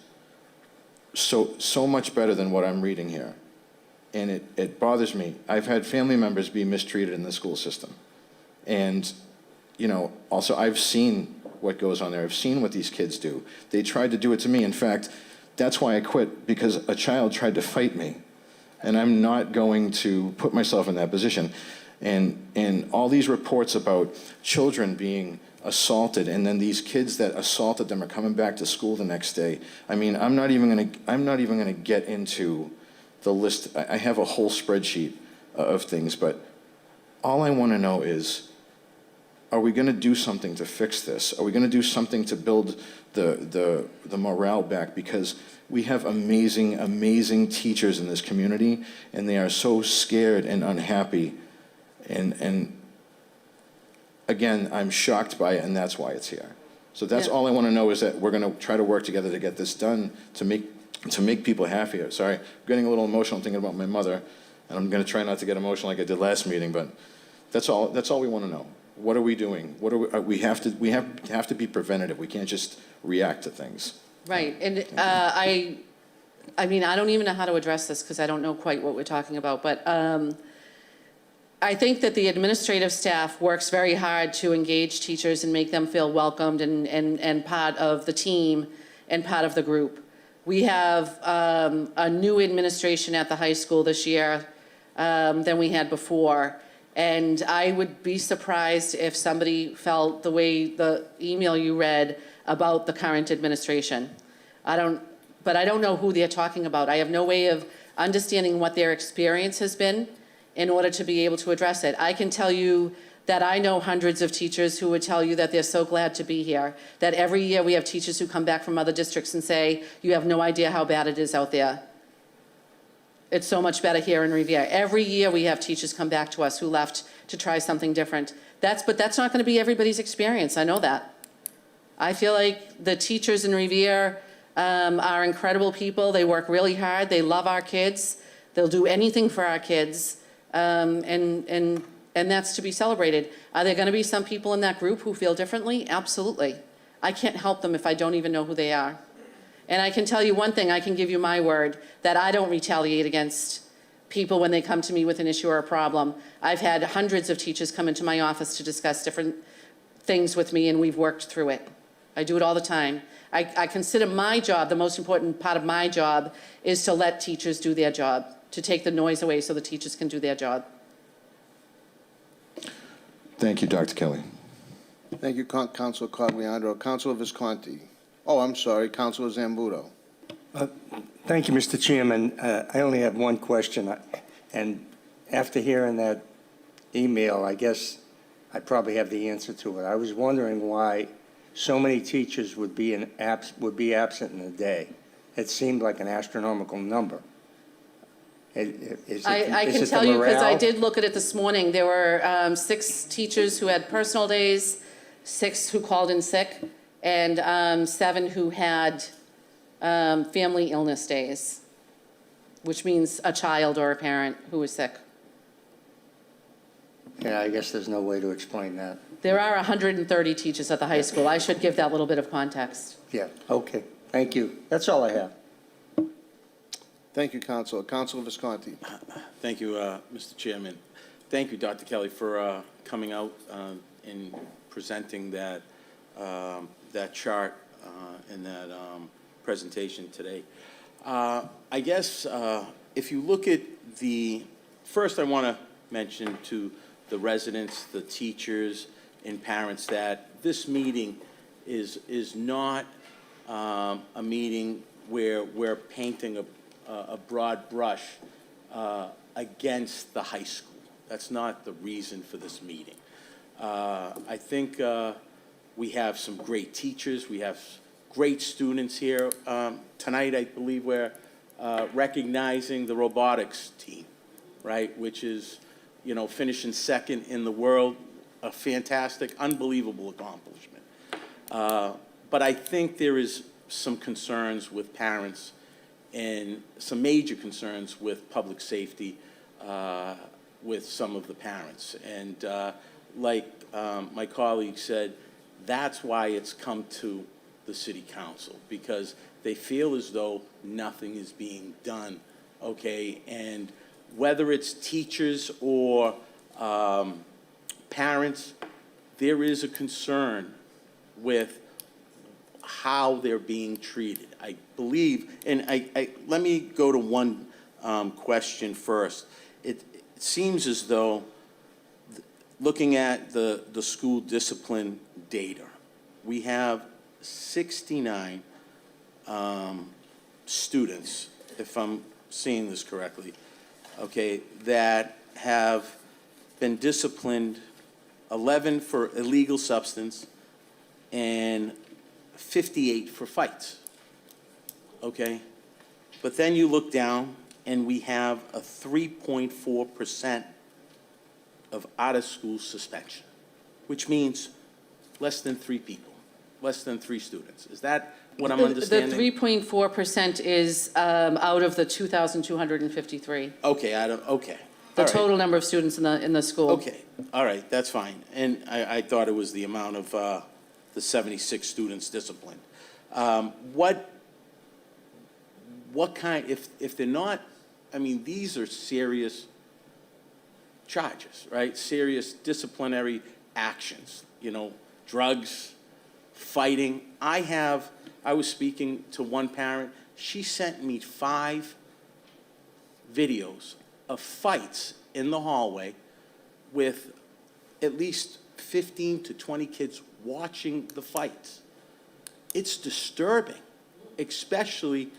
so much better than what I'm reading here. And it bothers me. I've had family members be mistreated in the school system. And, you know, also I've seen what goes on there. I've seen what these kids do. They tried to do it to me. In fact, that's why I quit, because a child tried to fight me. And I'm not going to put myself in that position. And all these reports about children being assaulted, and then these kids that assaulted them are coming back to school the next day. I mean, I'm not even gonna get into the list. I have a whole spreadsheet of things, but all I want to know is, are we going to do something to fix this? Are we going to do something to build the morale back? Because we have amazing teachers in this community, and they are so scared and unhappy. And again, I'm shocked by it, and that's why it's here. So that's Yeah. all I want to know, is that we're going to try to work together to get this done, to make people happier. Sorry, I'm getting a little emotional thinking about my mother, and I'm going to try not to get emotional like I did last meeting, but that's all we want to know. What are we doing? What are we have to be preventative. We can't just react to things. Right, and I mean, I don't even know how to address this, because I don't know quite what we're talking about, but I think that the administrative staff works very hard to engage teachers and make them feel welcomed and part of the team and part of the group. We have a new administration at the high school this year than we had before. And I would be surprised if somebody felt the way the email you read about the current administration. But I don't know who they're talking about. I have no way of understanding what their experience has been in order to be able to address it. I can tell you that I know hundreds of teachers who would tell you that they're so glad to be here, that every year we have teachers who come back from other districts and say, you have no idea how bad it is out there. It's so much better here in Revere. Every year we have teachers come back to us who left to try something different. But that's not going to be everybody's experience. I know that. I feel like the teachers in Revere are incredible people. They work really hard. They love our kids. They'll do anything for our kids. And that's to be celebrated. Are there going to be some people in that group who feel differently? Absolutely. I can't help them if I don't even know who they are. And I can tell you one thing, I can give you my word, that I don't retaliate against people when they come to me with an issue or a problem. I've had hundreds of teachers come into my office to discuss different things with me, and we've worked through it. I do it all the time. I consider my job, the most important part of my job, is to let teachers do their job, to take the noise away so the teachers can do their job. Thank you, Dr. Kelly. Thank you, Councilor Cogliandro. Councilor Visconti. Oh, I'm sorry, Councilor Zambuto. Thank you, Mr. Chairman. I only have one question, and after hearing that email, I guess I probably have the answer to it. I was wondering why so many teachers would be absent in a day. It seemed like an astronomical number. I can tell you, because I did look at it this morning, there were 6 teachers who had personal days, 6 who called in sick, and 7 who had family illness days, which means a child or a parent who was sick. Yeah, I guess there's no way to explain that. There are 130 teachers at the high school. I should give that little bit of context. Yeah, okay. Thank you. That's all I have. Thank you, Councilor. Councilor Visconti. Thank you, Mr. Chairman. Thank you, Dr. Kelly, for coming out and presenting that chart in that presentation today. I guess if you look at first I want to mention to the residents, the teachers, and parents that this meeting is not a meeting where we're painting a broad brush against the high school. That's not the reason for this meeting. I think we have some great teachers. We have great students here. Tonight, I believe we're recognizing the robotics team, right, which is, you know, finishing second in the world, a fantastic, unbelievable accomplishment. But I think there is some concerns with parents and some major concerns with public safety with some of the parents. And like my colleague said, that's why it's come to the city council, because they feel as though nothing is being done, okay? And whether it's teachers or parents, there is a concern with how they're being treated. I believe, and let me go to one question first. It seems as though, looking at the school discipline data, we have 69 students, if I'm seeing this correctly, okay, that have been disciplined, 11 for illegal substance and 58 for fights, okay? But then you look down and we have a 3.4% of out-of-school suspension, which means less than 3 people, less than 3 students. Is that what I'm understanding? The 3.4% is out of the 2,253. Okay, okay. The All right. total number of students in the school. Okay, all right, that's fine. And I thought it was the amount of the 76 students disciplined. What kind, if they're not, I mean, these are serious charges, right? Serious disciplinary actions, you know, drugs, fighting. I was speaking to one parent. She sent me 5 videos of fights in the hallway with at least 15 to 20 kids watching the fights. It's disturbing, especially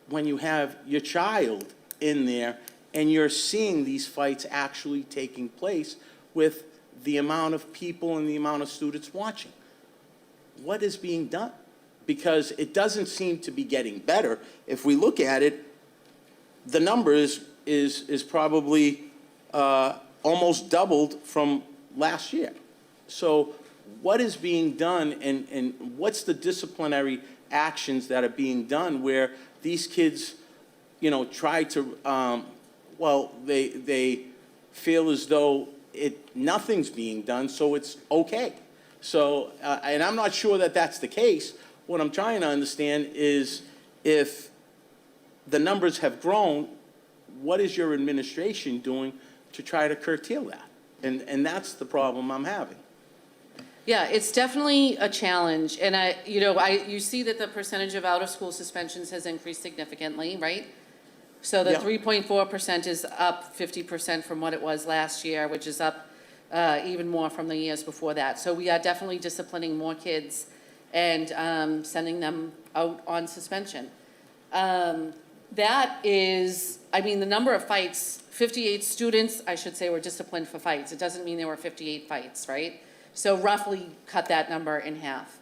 when you have your child in there and you're seeing these fights actually taking place with the amount of people and the amount of students watching. What is being done? Because it doesn't seem to be getting better. If we look at it, the number is probably almost doubled from last year. So what is being done, and what's the disciplinary actions that are being done where these kids, you know, try to, well, they feel as though nothing's being done, so it's okay. So, and I'm not sure that that's the case. What I'm trying to understand is if the numbers have grown, what is your administration doing to try to curtail that? And that's the problem I'm having. Yeah, it's definitely a challenge, and you see that the percentage of out-of-school suspensions has increased significantly, right? So the Yeah. 3.4% is up 50% from what it was last year, which is up even more from the years before that. So we are definitely disciplining more kids and sending them out on suspension. That is, I mean, the number of fights, 58 students, I should say, were disciplined for fights. It doesn't mean there were 58 fights, right? So roughly cut that number in half.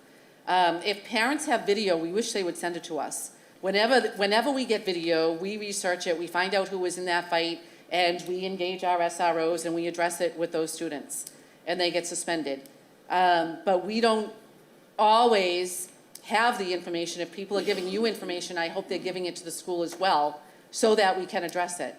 If parents have video, we wish they would send it to us. Whenever we get video, we research it, we find out who was in that fight, and we engage our SROs and we address it with those students, and they get suspended. But we don't always have the information. If people are giving you information, I hope they're giving it to the school as well, so that we can address it.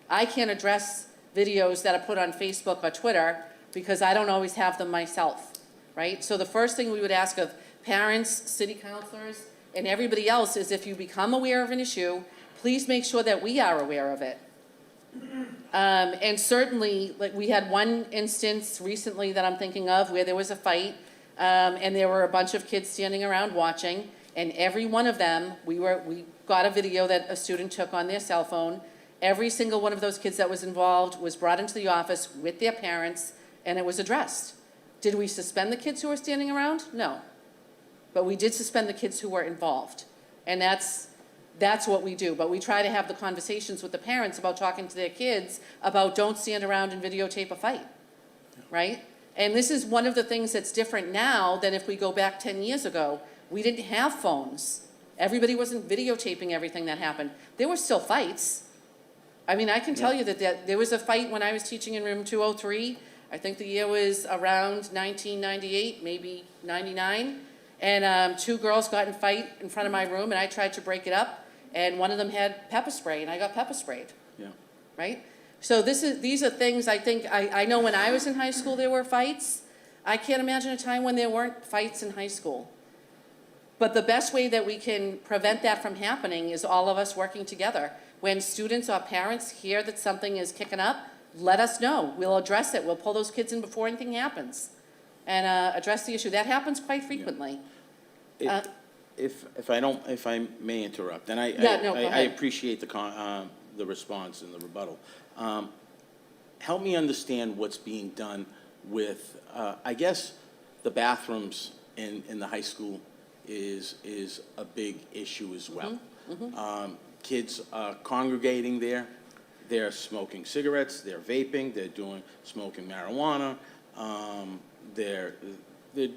I can't address videos that are put on Facebook or Twitter because I don't always have them myself, right? So the first thing we would ask of parents, city councilors, and everybody else is if you become aware of an issue, please make sure that we are aware of it. And certainly, like, we had one instance recently that I'm thinking of where there was a fight, and there were a bunch of kids standing around watching, and every one of them, we got a video that a student took on their cell phone, Every single one of those kids that was involved was brought into the office with their parents, and it was addressed. Did we suspend the kids who were standing around? No. But we did suspend the kids who were involved. And that's what we do. But we try to have the conversations with the parents about talking to their kids about don't stand around and videotape a fight, right? And this is one of the things that's different now than if we go back 10 years ago. We didn't have phones. Everybody wasn't videotaping everything that happened. There were still fights. I mean, I can tell you that there was a fight when I was teaching in room 203. I think the year was around 1998, maybe 99. And two girls got in a fight in front of my room, and I tried to break it up. And one of them had pepper spray, and I got pepper sprayed. Yeah. Right? So these are things I think, I know when I was in high school there were fights. I can't imagine a time when there weren't fights in high school. But the best way that we can prevent that from happening is all of us working together. When students or parents hear that something is kicking up, let us know. We'll address it. We'll pull those kids in before anything happens and address the issue. That happens quite frequently. If I may interrupt, and Yeah, no, go I ahead. appreciate the response and the rebuttal. Help me understand what's being done with, I guess, the bathrooms in the high school is a big issue as well. Kids are congregating there, they're smoking cigarettes, they're vaping, smoking marijuana, they're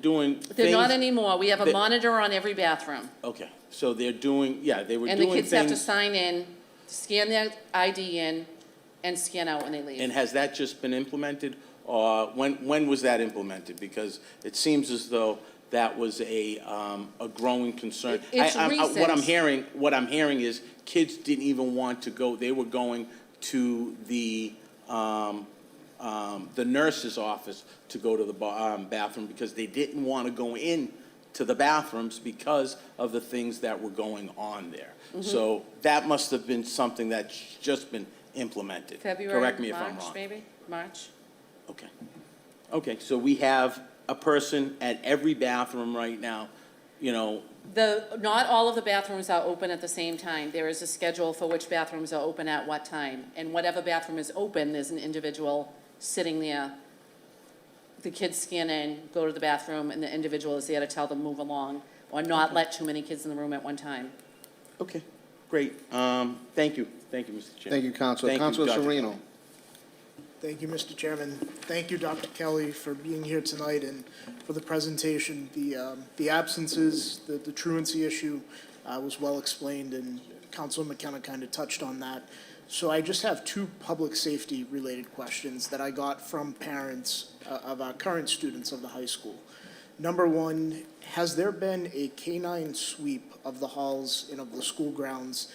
doing things. They're not anymore. We have a that- monitor on every bathroom. Okay, so they're doing, they were And the doing kids have to things. sign in, scan their ID in, and scan out when they leave. And has that just been implemented, or when was that implemented? Because it seems as though that was a growing concern. It's What I'm recent. hearing is kids didn't even want to go, they were going to the nurse's office to go to the bathroom because they didn't want to go in to the bathrooms because of the things that were going on there. Mm-hmm. So that must have been something that's just been implemented. February, Correct me if I'm March, wrong. maybe? March? Okay. Okay, so we have a person at every bathroom right now, Not all of the bathrooms are open at the same time. There is a schedule for which bathrooms are open at what time. And whatever bathroom is open, there's an individual sitting there. The kids scan in, go to the bathroom, and the individual is there to tell them move along or not let too many kids in the room at one time. Okay, great. Thank you, Mr. Chairman. Thank you, Counselor. Thank you, Counselor Dr. Sereno. Thank you, Mr. Chairman. Thank you, Dr. Kelly, for being here tonight and for the presentation. The absences, the truancy issue was well explained, and Councilor McKenna kind of touched on that. So I just have two public safety related questions that I got from parents of our current students of the high school. Number one, has there been a canine sweep of the halls and of the school grounds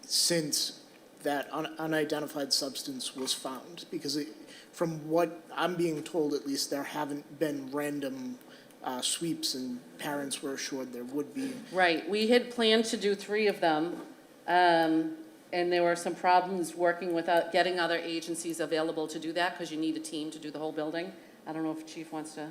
since that unidentified substance was found? Because from what I'm being told, at least, there haven't been random sweeps, and parents were assured there would be. Right, we had planned to do 3 of them, and there were some problems working with getting other agencies available to do that, because you need a team to do the whole building. I don't know if Chief wants to.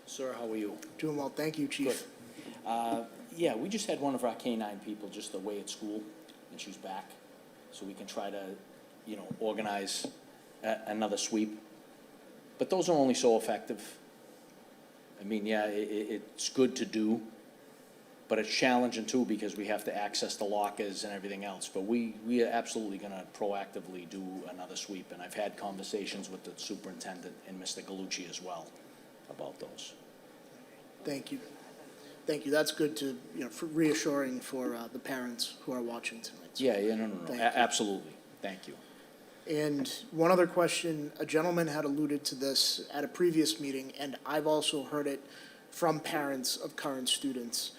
Sir, how are you? Doing well, thank you, Chief. Yeah, we just had one of our K-9 people just away at school, and she's back. So we can try to, organize another sweep. But those are only so effective. I mean, yeah, it's good to do, but it's challenging too because we have to access the lockers and everything else. But we are absolutely gonna proactively do another sweep, and I've had conversations with the superintendent and Mr. Galucci as well about those. Thank you. Thank you. That's good to, for reassuring for the parents who are watching tonight. So- Yeah, no, Thank you. absolutely. Thank you. And one other question, a gentleman had alluded to this at a previous meeting, and I've also heard it from parents of current students.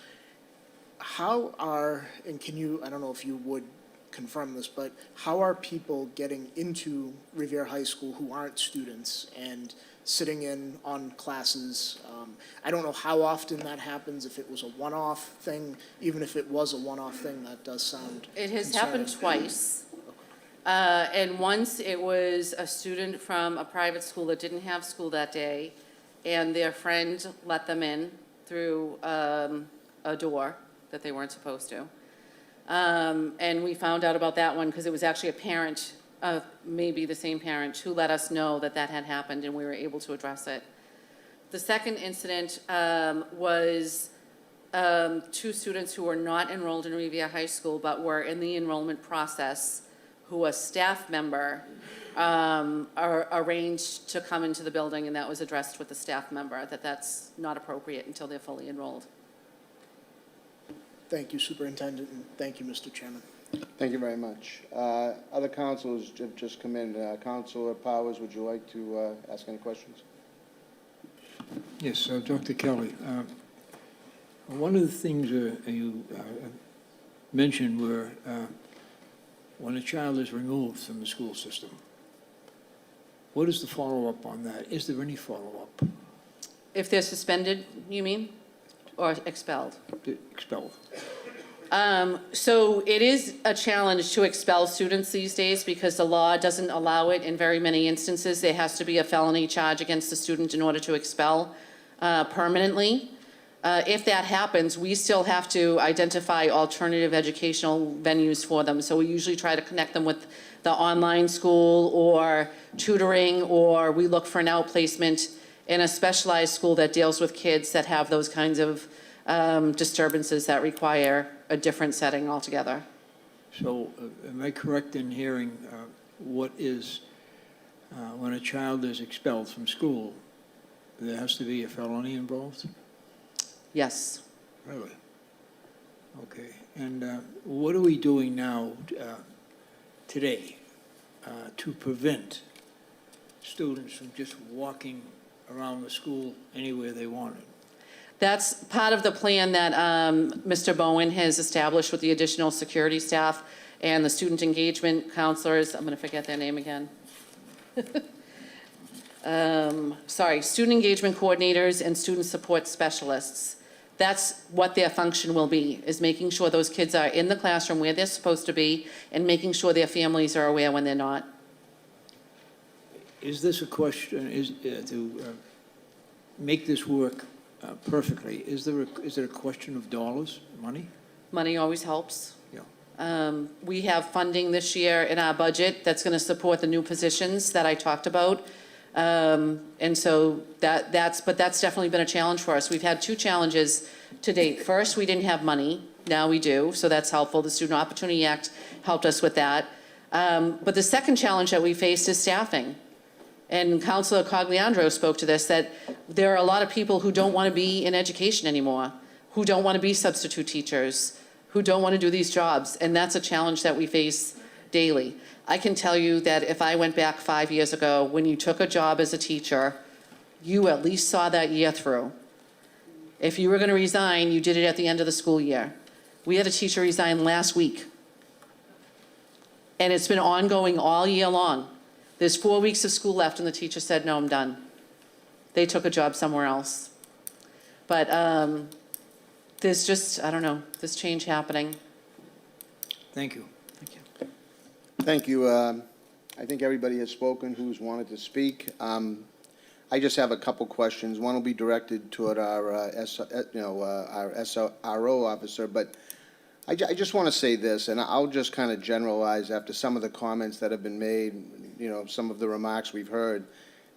How are, and can you, I don't know if you would confirm this, but how are people getting into Revere High School who aren't students and sitting in on classes? I don't know how often that happens, if it was a one-off thing. Even if it was a one-off thing, that does sound It has happened concerning. twice. And once it was a student from a private school that didn't have school that day, and their friend let them in, through a door that they weren't supposed to. And we found out about that one because it was actually a parent, maybe the same parent, who let us know that that had happened, and we were able to address it. The second incident was two students who were not enrolled in Revere High School but were in the enrollment process, who a staff member arranged to come into the building, and that was addressed with the staff member, that that's not appropriate until they're fully enrolled. Thank you, Superintendent, and thank you, Mr. Chairman. Thank you very much. Other councilors have just come in. Councilor Powers, would you like to ask any questions? Yes, Dr. Kelly, one of the things you mentioned were when a child is removed from the school system, what is the follow-up on that? Is there any follow-up? If they're suspended, you mean, or expelled? Expelled? So it is a challenge to expel students these days because the law doesn't allow it in very many instances. There has to be a felony charge against the student in order to expel permanently. If that happens, we still have to identify alternative educational venues for them. So we usually try to connect them with the online school or tutoring, or we look for an outplacement in a specialized school that deals with kids that have those kinds of disturbances that require a different setting altogether. So am I correct in hearing what is, when a child is expelled from school, there has to be a felony involved? Yes. Really? Okay. And what are we doing now today to prevent students from just walking around the school anywhere they wanted? That's part of the plan that Mr. Bowen has established with the additional security staff and the student engagement counselors. I'm going to forget their name again. Student engagement coordinators and student support specialists. That's what their function will be, is making sure those kids are in the classroom where they're supposed to be and making sure their families are aware when they're not. Is this a question, to make this work perfectly, is it a question of dollars, money? Money always helps. Yeah. We have funding this year in our budget that's going to support the new positions that I talked about. And so that's definitely been a challenge for us. We've had two challenges to date. First, we didn't have money. Now we do, so that's helpful. The Student Opportunity Act helped us with that. But the second challenge that we faced is staffing. And Councilor Cogliandro spoke to this, that there are a lot of people who don't want to be in education anymore, who don't want to be substitute teachers, who don't want to do these jobs. And that's a challenge that we face daily. I can tell you that if I went back 5 years ago, when you took a job as a teacher, you at least saw that year through. If you were going to resign, you did it at the end of the school year. We had a teacher resign last week. And it's been ongoing all year long. There's 4 weeks of school left, and the teacher said, no, I'm done. They took a job somewhere else. But there's just, I don't know, this change happening. Thank you. Thank you. Thank you. I think everybody has spoken who's wanted to speak. I just have a couple questions. One will be directed toward our SRO officer, but I just want to say this, and I'll just kind of generalize after some of the comments that have been made, some of the remarks we've heard.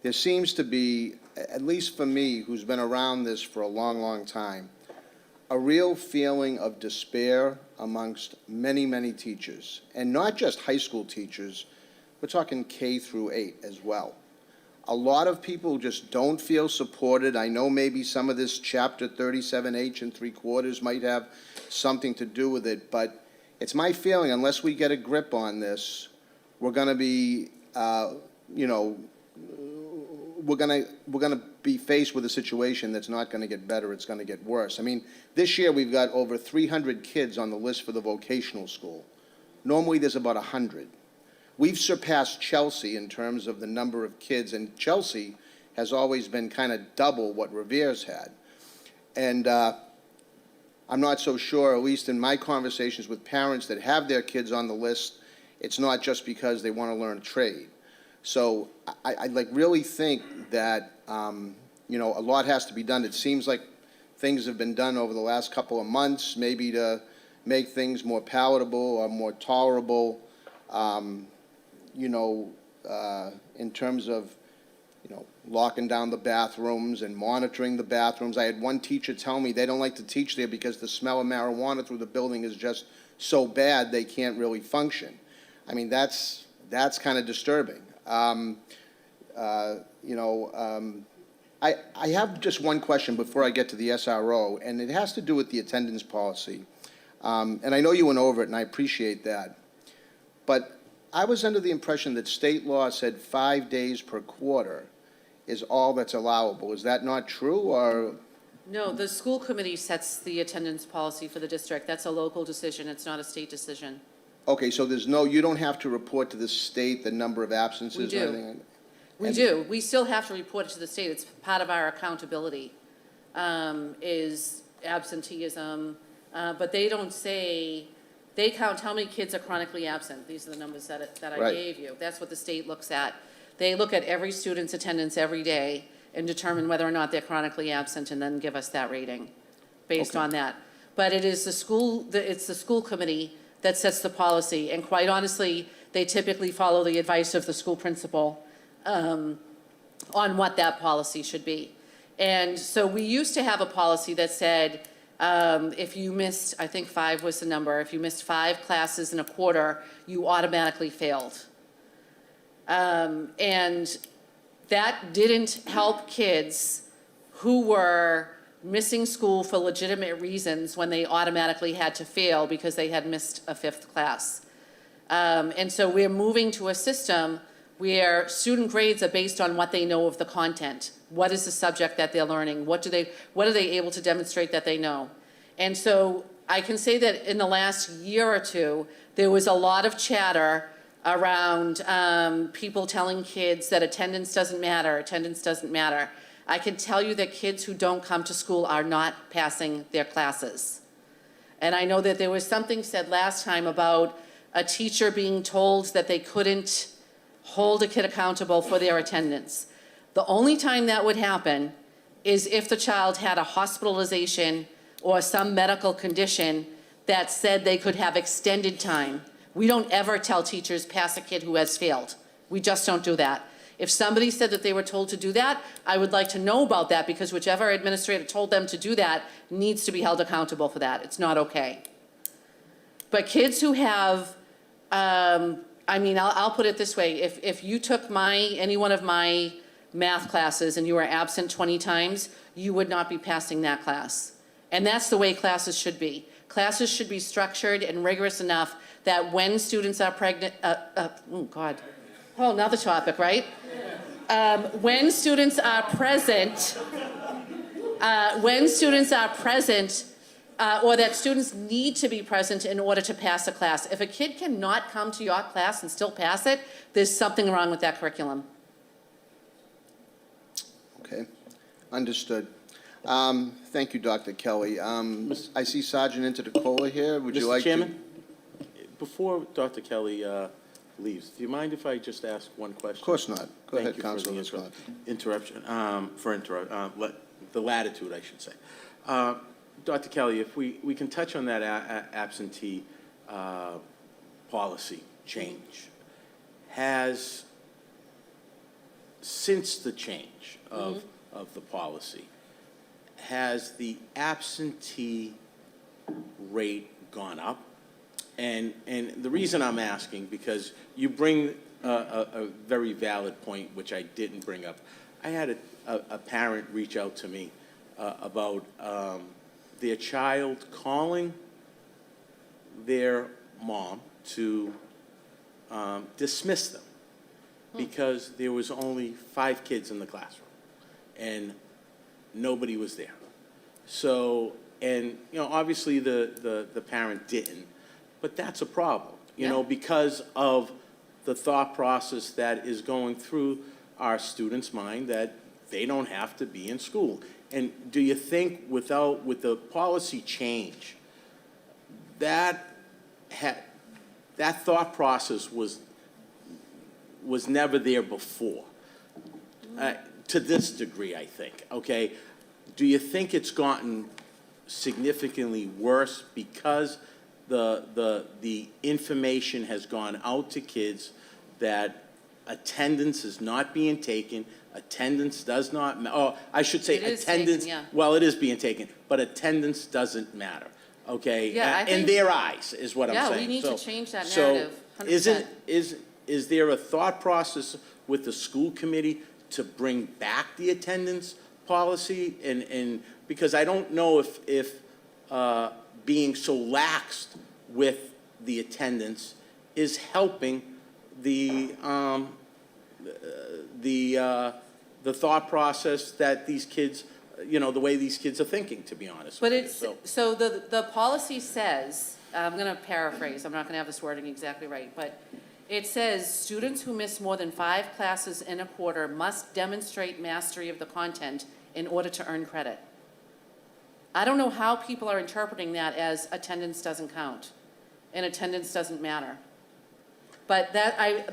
There seems to be, at least for me, who's been around this for a long, long time, a real feeling of despair amongst many, many teachers, and not just high school teachers. We're talking K through 8 as well. A lot of people just don't feel supported. I know maybe some of this Chapter 37H and 3/4 might have something to do with it, but it's my feeling, unless we get a grip on this, we're going to be, we're going to be faced with a situation that's not going to get better. It's going to get worse. I mean, this year we've got over 300 kids on the list for the vocational school. Normally there's about 100. We've surpassed Chelsea in terms of the number of kids, and Chelsea has always been kind of double what Revere's had. And I'm not so sure, at least in my conversations with parents that have their kids on the list, it's not just because they want to learn a trade. So I really think that, a lot has to be done. It seems like things have been done over the last couple of months, maybe to make things more palatable or more tolerable, you know, in terms of, you know, locking down the bathrooms and monitoring the bathrooms. I had one teacher tell me they don't like to teach there because the smell of marijuana through the building is just so bad they can't really function. I mean, that's kind of disturbing. You know, I have just one question before I get to the SRO, and it has to do with the attendance policy. And I know you went over it, and I appreciate that. But I was under the impression that state law said 5 days per quarter is all that's allowable. Is that not true, or? No, the school committee sets the attendance policy for the district. That's a local decision. It's not a state decision. Okay, so you don't have to report to the state the number of absences We or do. anything? We do. We still have to report it to the state. It's part of our accountability, is absenteeism. But they don't say, they count how many kids are chronically absent. These are the numbers that I Right. gave you. That's what the state looks at. They look at every student's attendance every day and determine whether or not they're chronically absent and then give us that rating based Okay. on that. But it is it's the school committee that sets the policy. And quite honestly, they typically follow the advice of the school principal on what that policy should be. And so we used to have a policy that said, if you missed, I think 5 was the number, if you missed 5 classes in a quarter, you automatically failed. And that didn't help kids who were missing school for legitimate reasons when they automatically had to fail because they had missed a 5th class. And so we're moving to a system where student grades are based on what they know of the content. What is the subject that they're learning? What are they able to demonstrate that they know? And so I can say that in the last year or two, there was a lot of chatter around people telling kids that attendance doesn't matter, attendance doesn't matter. I can tell you that kids who don't come to school are not passing their classes. And I know that there was something said last time about a teacher being told that they couldn't hold a kid accountable for their attendance. The only time that would happen is if the child had a hospitalization or some medical condition that said they could have extended time. We don't ever tell teachers pass a kid who has failed. We just don't do that. If somebody said that they were told to do that, I would like to know about that because whichever administrator told them to do that needs to be held accountable for that. It's not okay. But kids who have, I mean, I'll put it this way. If you took any one of my math classes and you were absent 20 times, you would not be passing that class. And that's the way classes should be. Classes should be structured and rigorous enough that when students are pregnant, oh God, whole nother topic, right? When students are present, or that students need to be present in order to pass a class. If a kid cannot come to your class and still pass it, there's something wrong with that curriculum. Okay, understood. Thank you, Dr. Kelly. I see Sergeant Interdecola here. Would you like Mr. to? Chairman, before Dr. Kelly leaves, do you mind if I just ask one question? Of course not. Go Thank ahead, you for Councilor the Scott. interruption, the latitude, I should say. Dr. Kelly, if we can touch on that absentee policy change. Has, since the change of the policy, has the absentee rate gone up? And the reason I'm asking, because you bring a very valid point, which I didn't bring up. I had a parent reach out to me about their child calling their mom to dismiss them because there was only 5 kids in the classroom and nobody was there. So, and, you know, obviously the parent didn't, but that's a problem, you know, because of the thought process that is going through our students' mind that they don't have to be in school. And do you think with the policy change, that thought process was never there before, to this degree, I think, okay? do you think it's gotten significantly worse because the information has gone out to kids that attendance is not being taken, attendance does not, I should say It is taken, attendance. yeah. Well, it is being taken, but attendance doesn't matter, okay? Yeah, I In think- their eyes, is what I'm Yeah, saying. we need to So- change that so narrative, 100%. is there a thought process with the school committee to bring back the attendance policy? And, because I don't know if being so laxed with the attendance is helping the thought process that these kids, you know, the way these kids are thinking, to be honest But with you. it's, So- so the policy says, I'm going to paraphrase, I'm not going to have this wording exactly right, but it says, students who miss more than 5 classes in a quarter must demonstrate mastery of the content in order to earn credit. I don't know how people are interpreting that as attendance doesn't count and attendance doesn't matter. But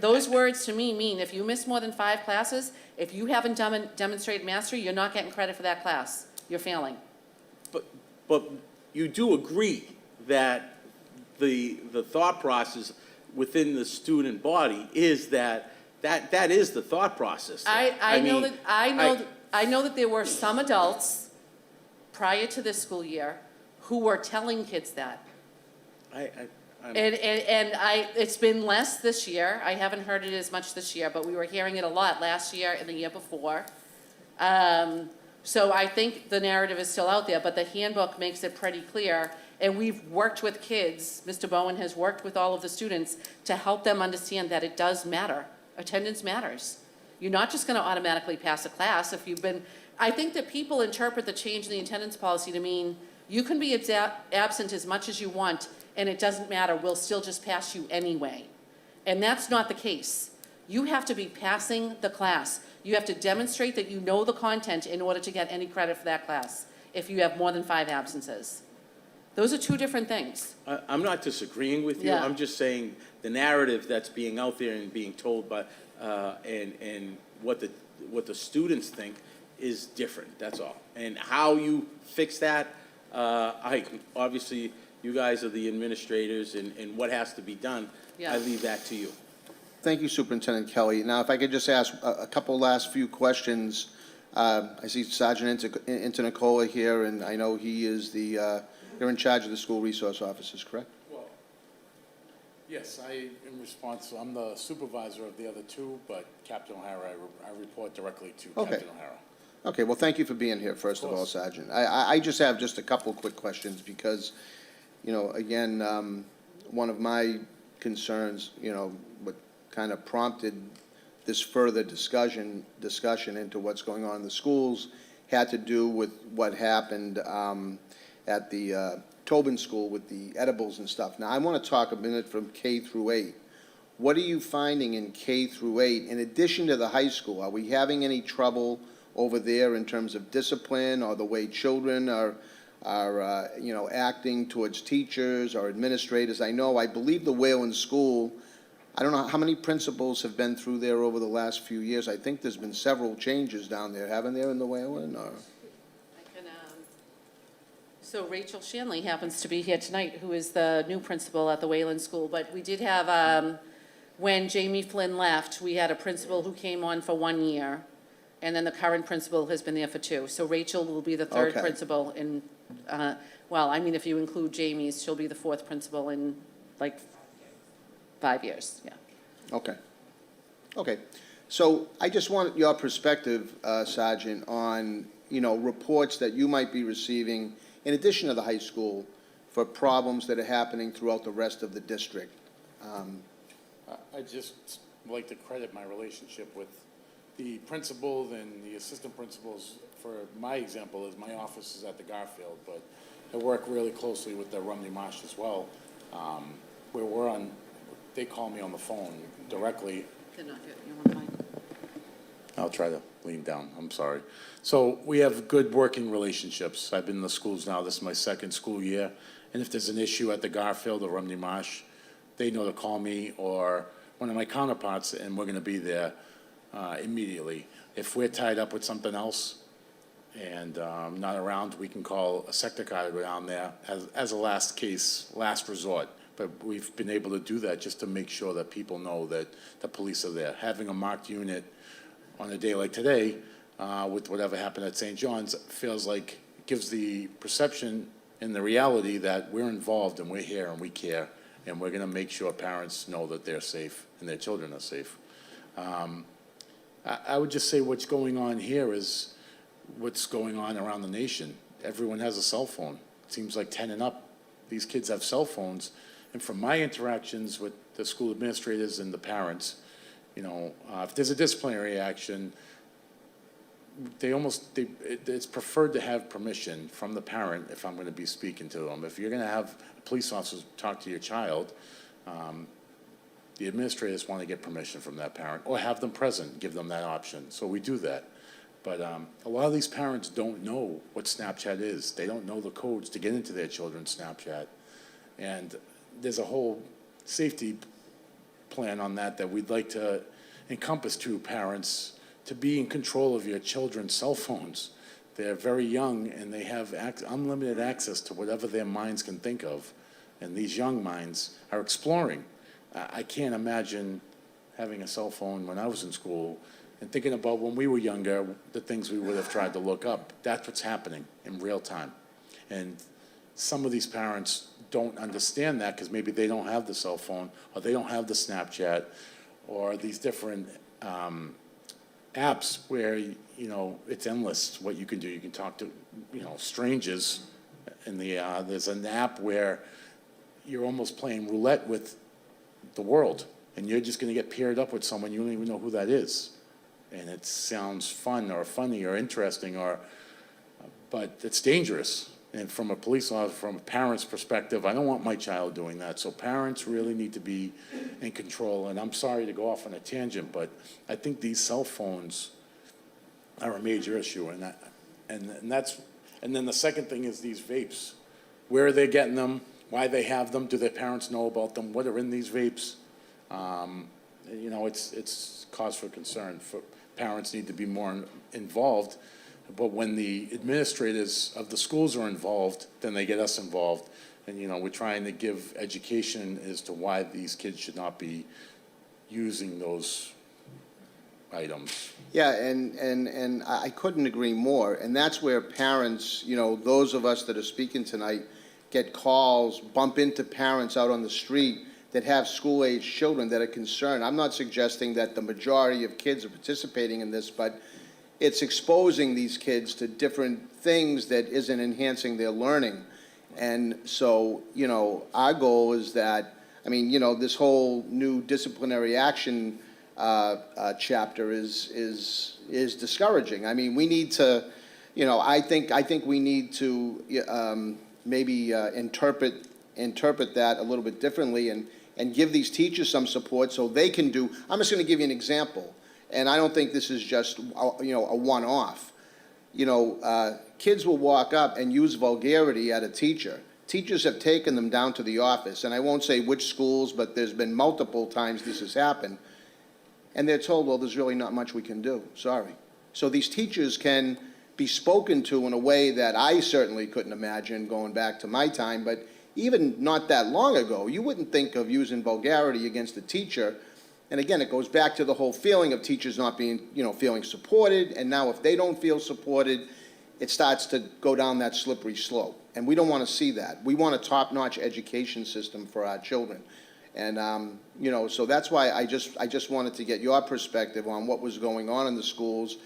those words to me mean if you miss more than 5 classes, if you haven't demonstrated mastery, you're not getting credit for that class. You're failing. But you do agree that the thought process within the student body is that is the thought process. I know mean, that, I know that there were some adults prior to this school year who were telling kids that. I'm- It's been less this year. I haven't heard it as much this year, but we were hearing it a lot last year and the year before. So I think the narrative is still out there, but the handbook makes it pretty clear. And we've worked with kids, Mr. Bowen has worked with all of the students to help them understand that it does matter. Attendance matters. You're not just gonna automatically pass a class if you've been, I think that people interpret the change in the attendance policy to mean you can be absent as much as you want and it doesn't matter, we'll still just pass you anyway. And that's not the case. You have to be passing the class. You have to demonstrate that you know the content in order to get any credit for that class if you have more than 5 absences. Those are 2 different things. I'm not disagreeing with you. Yeah. I'm just saying the narrative that's being out there and being told by, and what the students think is different, that's all. And how you fix that, obviously, you guys are the administrators, and what has to be done, Yeah. I leave that to you. Thank you, Superintendent Kelly. Now, if I could just ask a couple last few questions. I see Sergeant Internicola here, and I know he is you're in charge of the school resource officers, correct? Well, yes, in response, I'm the supervisor of the other 2, but Captain O'Hara, I report directly to Okay. Captain O'Hara. Okay, well, thank you for being here, first of all, course. Sergeant. I just have just a couple quick questions because, you know, again, one of my concerns, you know, what kind of prompted this further discussion into what's going on in the schools had to do with what happened at the Tobin School with the edibles and stuff. Now, I want to talk a minute from K through 8. What are you finding in K through 8, in addition to the high school? Are we having any trouble over there in terms of discipline or the way children are you know, acting towards teachers or administrators? I believe the Wayland School, I don't know how many principals have been through there over the last few years. I think there's been several changes down there, haven't there, in the Wayland, or? So Rachel Shanley happens to be here tonight, who is the new principal at the Wayland School. But we did have, when Jamie Flynn left, we had a principal who came on for 1 year, and then the current principal has been there for 2. So Rachel will be the 3rd Okay. principal in, well, I mean, if you include Jamie's, she'll be the 4th principal in like 5 years, yeah. Okay. Okay. So I just want your perspective, Sergeant, on, you know, reports that you might be receiving, in addition to the high school, for problems that are happening throughout the rest of the district. I just like to credit my relationship with the principal and the assistant principals. For my example, is my office is at the Garfield, but I work really closely with the Rumney Marsh as well, where they call me on the phone directly. They're not good, you want mine? I'll try to lean down, I'm sorry. So we have good working relationships. I've been in the schools now, this is my 2nd school year, and if there's an issue at the Garfield or Rumney Marsh, they know to call me or one of my counterparts, and we're gonna be there immediately. If we're tied up with something else and not around, we can call a sector car to go down there as a last case, last resort. But we've been able to do that just to make sure that people know that the police are there. Having a marked unit on a day like today, with whatever happened at St. John's, feels like, gives the perception and the reality that we're involved and we're here and we care, and we're gonna make sure parents know that they're safe and their children are safe. I would just say what's going on here is what's going on around the nation. Everyone has a cell phone. It seems like 10 and up, these kids have cell phones. And from my interactions with the school administrators and the parents, you know, if there's a disciplinary action, it's preferred to have permission from the parent if I'm going to be speaking to them. If you're going to have a police officer talk to your child, the administrators want to get permission from that parent, or have them present, give them that option. So we do that. But a lot of these parents don't know what Snapchat is. They don't know the codes to get into their children's Snapchat. And there's a whole safety plan on that we'd like to encompass to parents, to be in control of your children's cell phones. They're very young and they have unlimited access to whatever their minds can think of. And these young minds are exploring. I can't imagine having a cell phone when I was in school and thinking about when we were younger, the things we would have tried to look up. That's what's happening in real time. And some of these parents don't understand that because maybe they don't have the cell phone, or they don't have the Snapchat, or these different apps where, you know, it's endless what you can do. You can talk to, you know, strangers. And there's an app where you're almost playing roulette with the world, and you're just going to get paired up with someone you don't even know who that is. And it sounds fun or funny or interesting, but it's dangerous. And from a police officer, from a parent's perspective, I don't want my child doing that. So parents really need to be in control. And I'm sorry to go off on a tangent, but I think these cell phones are a major issue. And then the second thing is these vapes. Where are they getting them? Why they have them? Do their parents know about them? What are in these vapes? You know, it's cause for concern. Parents need to be more involved. But when the administrators of the schools are involved, then they get us involved. And, you know, we're trying to give education as to why these kids should not be using those items. Yeah, and I couldn't agree more. And that's where parents, you know, those of us that are speaking tonight, get calls, bump into parents out on the street that have school-age children that are concerned. I'm not suggesting that the majority of kids are participating in this, but it's exposing these kids to different things that isn't enhancing their learning. And so, you know, our goal is that, I mean, you know, this whole new disciplinary action chapter is discouraging. I mean, we need to, you know, I think we need to maybe interpret that a little bit differently and give these teachers some support so they can do. I'm just going to give you an example. And I don't think this is just, you know, a one-off. You know, kids will walk up and use vulgarity at a teacher. Teachers have taken them down to the office, and I won't say which schools, but there's been multiple times this has happened. And they're told, well, there's really not much we can do, sorry. So these teachers can be spoken to in a way that I certainly couldn't imagine going back to my time, but even not that long ago, you wouldn't think of using vulgarity against a teacher. And again, it goes back to the whole feeling of teachers not being, you know, feeling supported. And now if they don't feel supported, it starts to go down that slippery slope. And we don't want to see that. We want a top-notch education system for our children. And, you know, so that's why I just wanted to get your perspective on what was going on in the schools.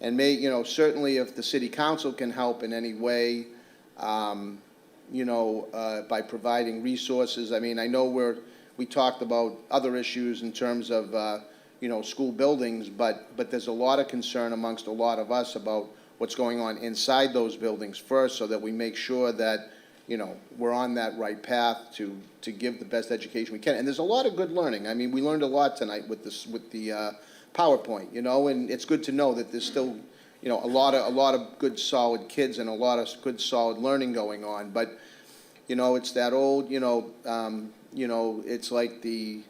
And you know, certainly if the city council can help in any way, you know, by providing resources. I mean, I know we talked about other issues in terms of, you know, school buildings, but there's a lot of concern amongst a lot of us about what's going on inside those buildings first, so that we make sure that, you know, we're on that right path to give the best education we can. And there's a lot of good learning. I mean, we learned a lot tonight with the PowerPoint, you know, and it's good to know that there's still, you know, a lot of good solid kids and a lot of good solid learning going on. But, you know, it's that old, you know, it's like the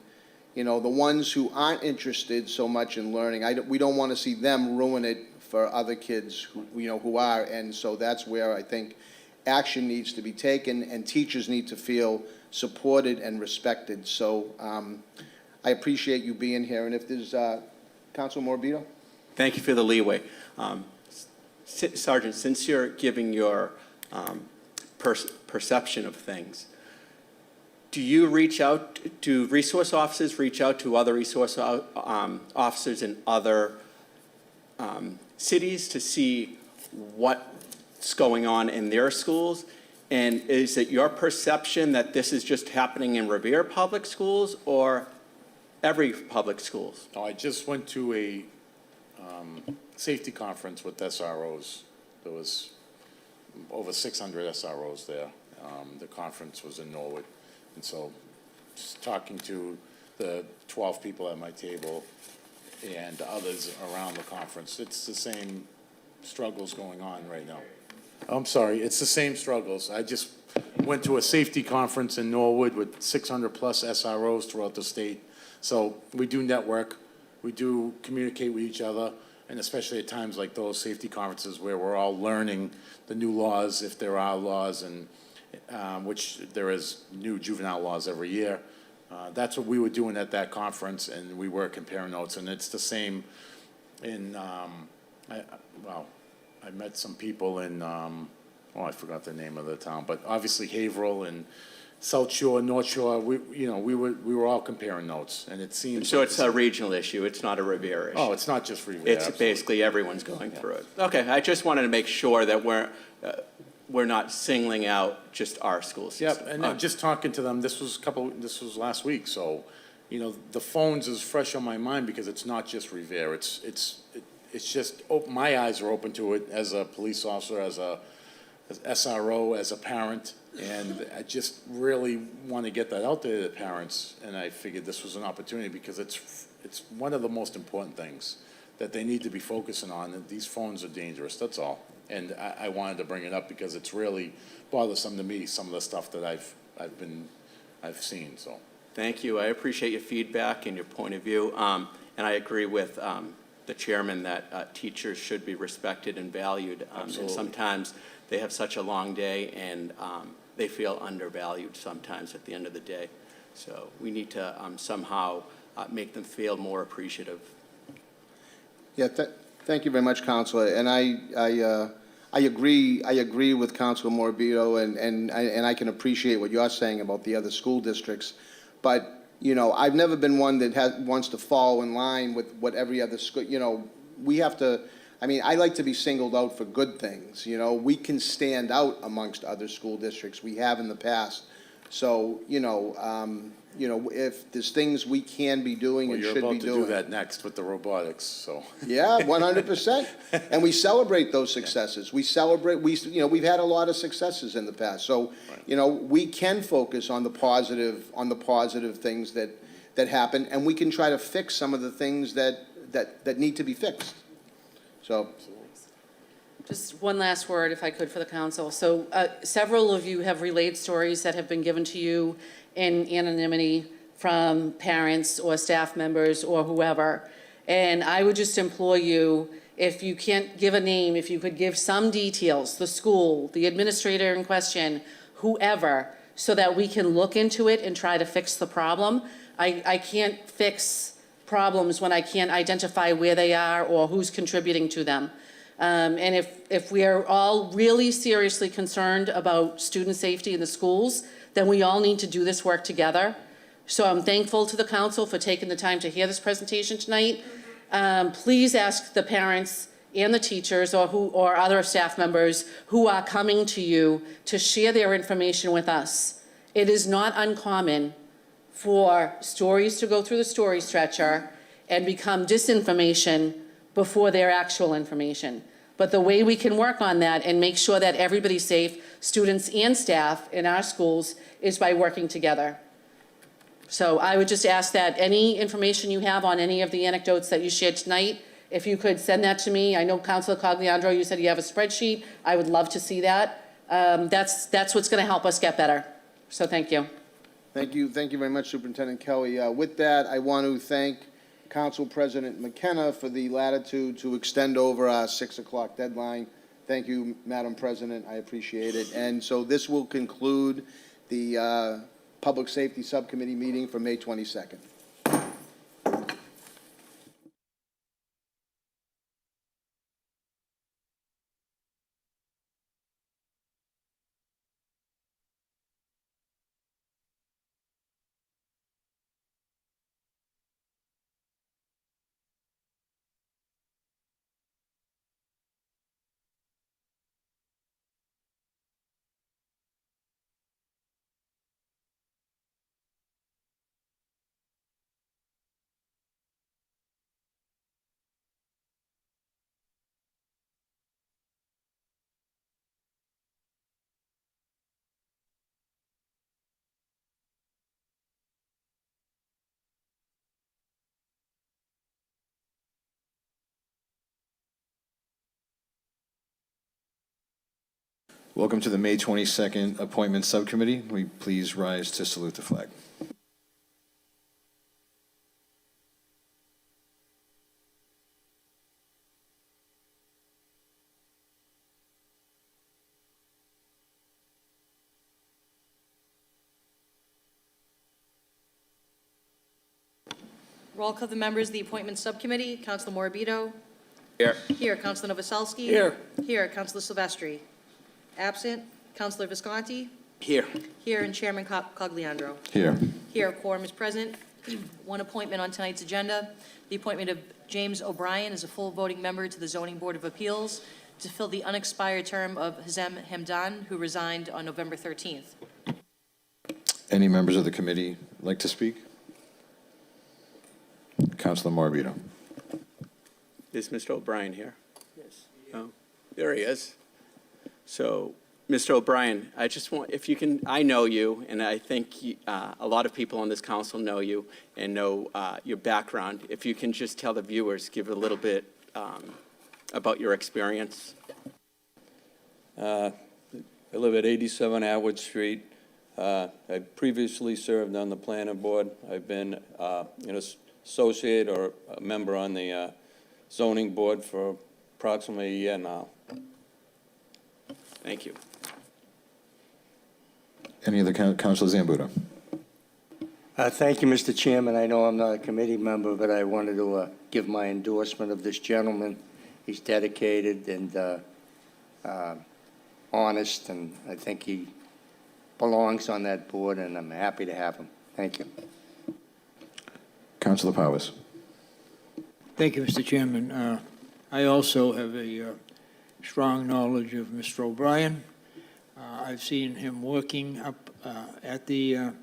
ones who aren't interested so much in learning. We don't want to see them ruin it for other kids who, who are. And so that's where I think action needs to be taken, and teachers need to feel supported and respected. So I appreciate you being here. And if there's, Councilor Morbido? Thank you for the leeway. Sergeant, since you're giving your perception of things, do you reach out, do resource officers reach out to other resource officers in other cities to see what's going on in their schools? And is it your perception that this is just happening in Revere Public Schools or every public schools? No, I just went to a safety conference with SROs. There was over 600 SROs there. The conference was in Norwood. And so just talking to the 12 people at my table and others around the conference, it's the same struggles going on right now. I'm sorry, it's the same struggles. I just went to a safety conference in Norwood with 600-plus SROs throughout the state. So we do network, we do communicate with each other, and especially at times like those safety conferences where we're all learning the new laws, if there are laws, and which there is new juvenile laws every year. That's what we were doing at that conference, and we were comparing notes, and it's the same in, I met some people in, I forgot the name of the town, but obviously Haverhill and South Shore, North Shore, we were all comparing notes, and it seems. So it's a regional issue, it's not a Revere issue? Oh, it's not just Revere. It's absolutely. basically everyone's going through it. Okay, I just wanted to make sure that we're not singling out just our school system. Yep, and then just talking to them, this was last week, so, the phones is fresh on my mind because it's not just Revere, it's just, my eyes are open to it as a police officer, as SRO, as a parent, and I just really want to get that out there to the parents, and I figured this was an opportunity because it's one of the most important things that they need to be focusing on, and these phones are dangerous, that's all. And I wanted to bring it up because it's really bothersome to me, some of the stuff that I've seen, so. Thank you. I appreciate your feedback and your point of view. And I agree with the chairman that teachers should be respected and valued. And sometimes they have such a long day and they feel undervalued sometimes at the end of the day. So we need to somehow make them feel more appreciative. Yeah, thank you very much, Counselor. And I agree with Counselor Morbido, and I can appreciate what you're saying about the other school districts. But, I've never been one that wants to fall in line with what every other school, we have to, I like to be singled out for good things, We can stand out amongst other school districts. We have in the past. So, if there's things we can be doing and should be doing. Well, you're about to do that next with the robotics, so. Yeah, 100%. And we celebrate those successes. We celebrate, we've had a lot of successes in the past. So, we can focus on the positive things that happen, and we can try to fix some of the things that need to be fixed. So. Just one last word, if I could, for the council. So several of you have relayed stories that have been given to you in anonymity from parents or staff members or whoever. And I would just implore you, if you can't give a name, if you could give some details, the school, the administrator in question, whoever, so that we can look into it and try to fix the problem. I can't fix problems when I can't identify where they are or who's contributing to them. And if we are all really seriously concerned about student safety in the schools, then we all need to do this work together. So I'm thankful to the council for taking the time to hear this presentation tonight. Please ask the parents and the teachers or other staff members who are coming to you to share their information with us. It is not uncommon for stories to go through the story stretcher and become disinformation before their actual information. But the way we can work on that and make sure that everybody's safe, students and staff in our schools, is by working together. So I would just ask that any information you have on any of the anecdotes that you shared tonight, if you could send that to me. I know Councilor Cogliandro, you said you have a spreadsheet. I would love to see that. That's what's gonna help us get better. So thank you. Thank you very much, Superintendent Kelly. With that, I want to thank Council President McKenna for the latitude to extend over our 6 o'clock deadline. Thank you, Madam President, I appreciate it. And so this will conclude the Public Safety Subcommittee meeting for May 22nd. Welcome to the May 22nd Appointment Subcommittee. Will you please rise to salute the flag? Roll call the members of the Appointment Subcommittee. Councilor Morabito. Here. Here, Councilor Novoselsky. Here. Here, Councilor Silvestri. Absent, Councilor Visconti. Here. Here, and Chairman Cogliandro. Here. Here, a quorum is present. One appointment on tonight's agenda, the appointment of James O'Brien as a full voting member to the Zoning Board of Appeals to fill the unexpired term of Hazem Hamdan, who resigned on November 13th. Any members of the committee like to speak? Councilor Morabito. Is Mr. O'Brien here? Yes. Oh, there he is. So, Mr. O'Brien, I just want, if you can, I know you, and I think a lot of people on this council know you and know your background. If you can just tell the viewers, give a little bit about your experience. I live at 87 Atwood Street. I previously served on the planning board. I've been an associate or a member on the zoning board for approximately a year now. Thank you. Any other Councilor Zambudo? Thank you, Mr. Chairman. I know I'm not a committee member, but I wanted to give my endorsement of this gentleman. He's dedicated and honest, and I think he belongs on that board, and I'm happy to have him. Thank you. Councilor Powers. Thank you, Mr. Chairman. I also have a strong knowledge of Mr. O'Brien. I've seen him working up at the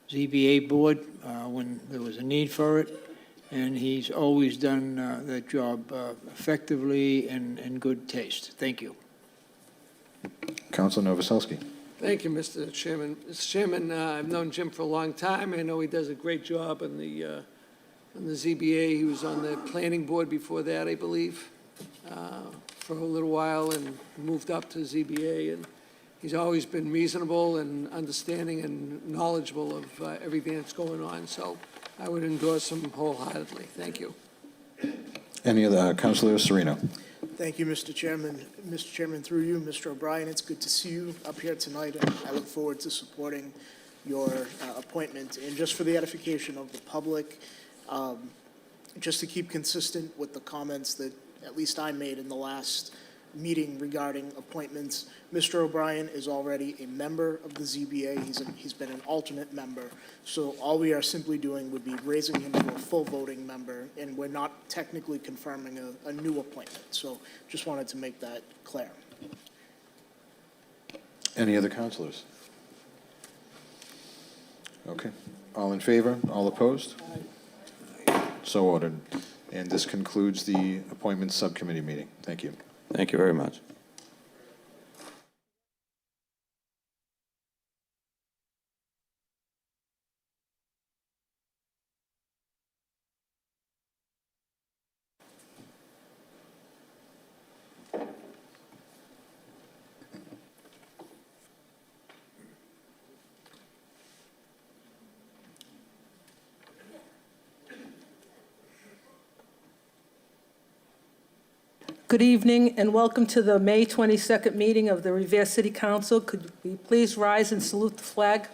ZBA board when there was a need for it, and he's always done that job effectively and in good taste. Thank you. Councilor Novoselsky. Thank you, Mr. Chairman. Mr. Chairman, I've known Jim for a long time. I know he does a great job on the ZBA. He was on the planning board before that, I believe, for a little while, and moved up to ZBA. And he's always been reasonable and understanding and knowledgeable of everything that's going on. So I would endorse him wholeheartedly. Thank you. Any other, Councilor Sereno? Thank you, Mr. Chairman. Mr. Chairman, through you, Mr. O'Brien, it's good to see you up here tonight, and I look forward to supporting your appointment. And just for the edification of the public, just to keep consistent with the comments that at least I made in the last meeting regarding appointments, Mr. O'Brien is already a member of the ZBA. He's been an alternate member. So all we are simply doing would be raising him to a full voting member, and we're not technically confirming a new appointment. So just wanted to make that clear. Any other councilors? Okay. All in favor? All opposed? So ordered. And this concludes the Appointments Subcommittee meeting. Thank you. Thank you very much. Good evening and welcome to the May 22nd meeting of the Revere City Council. Could we please rise and salute the flag?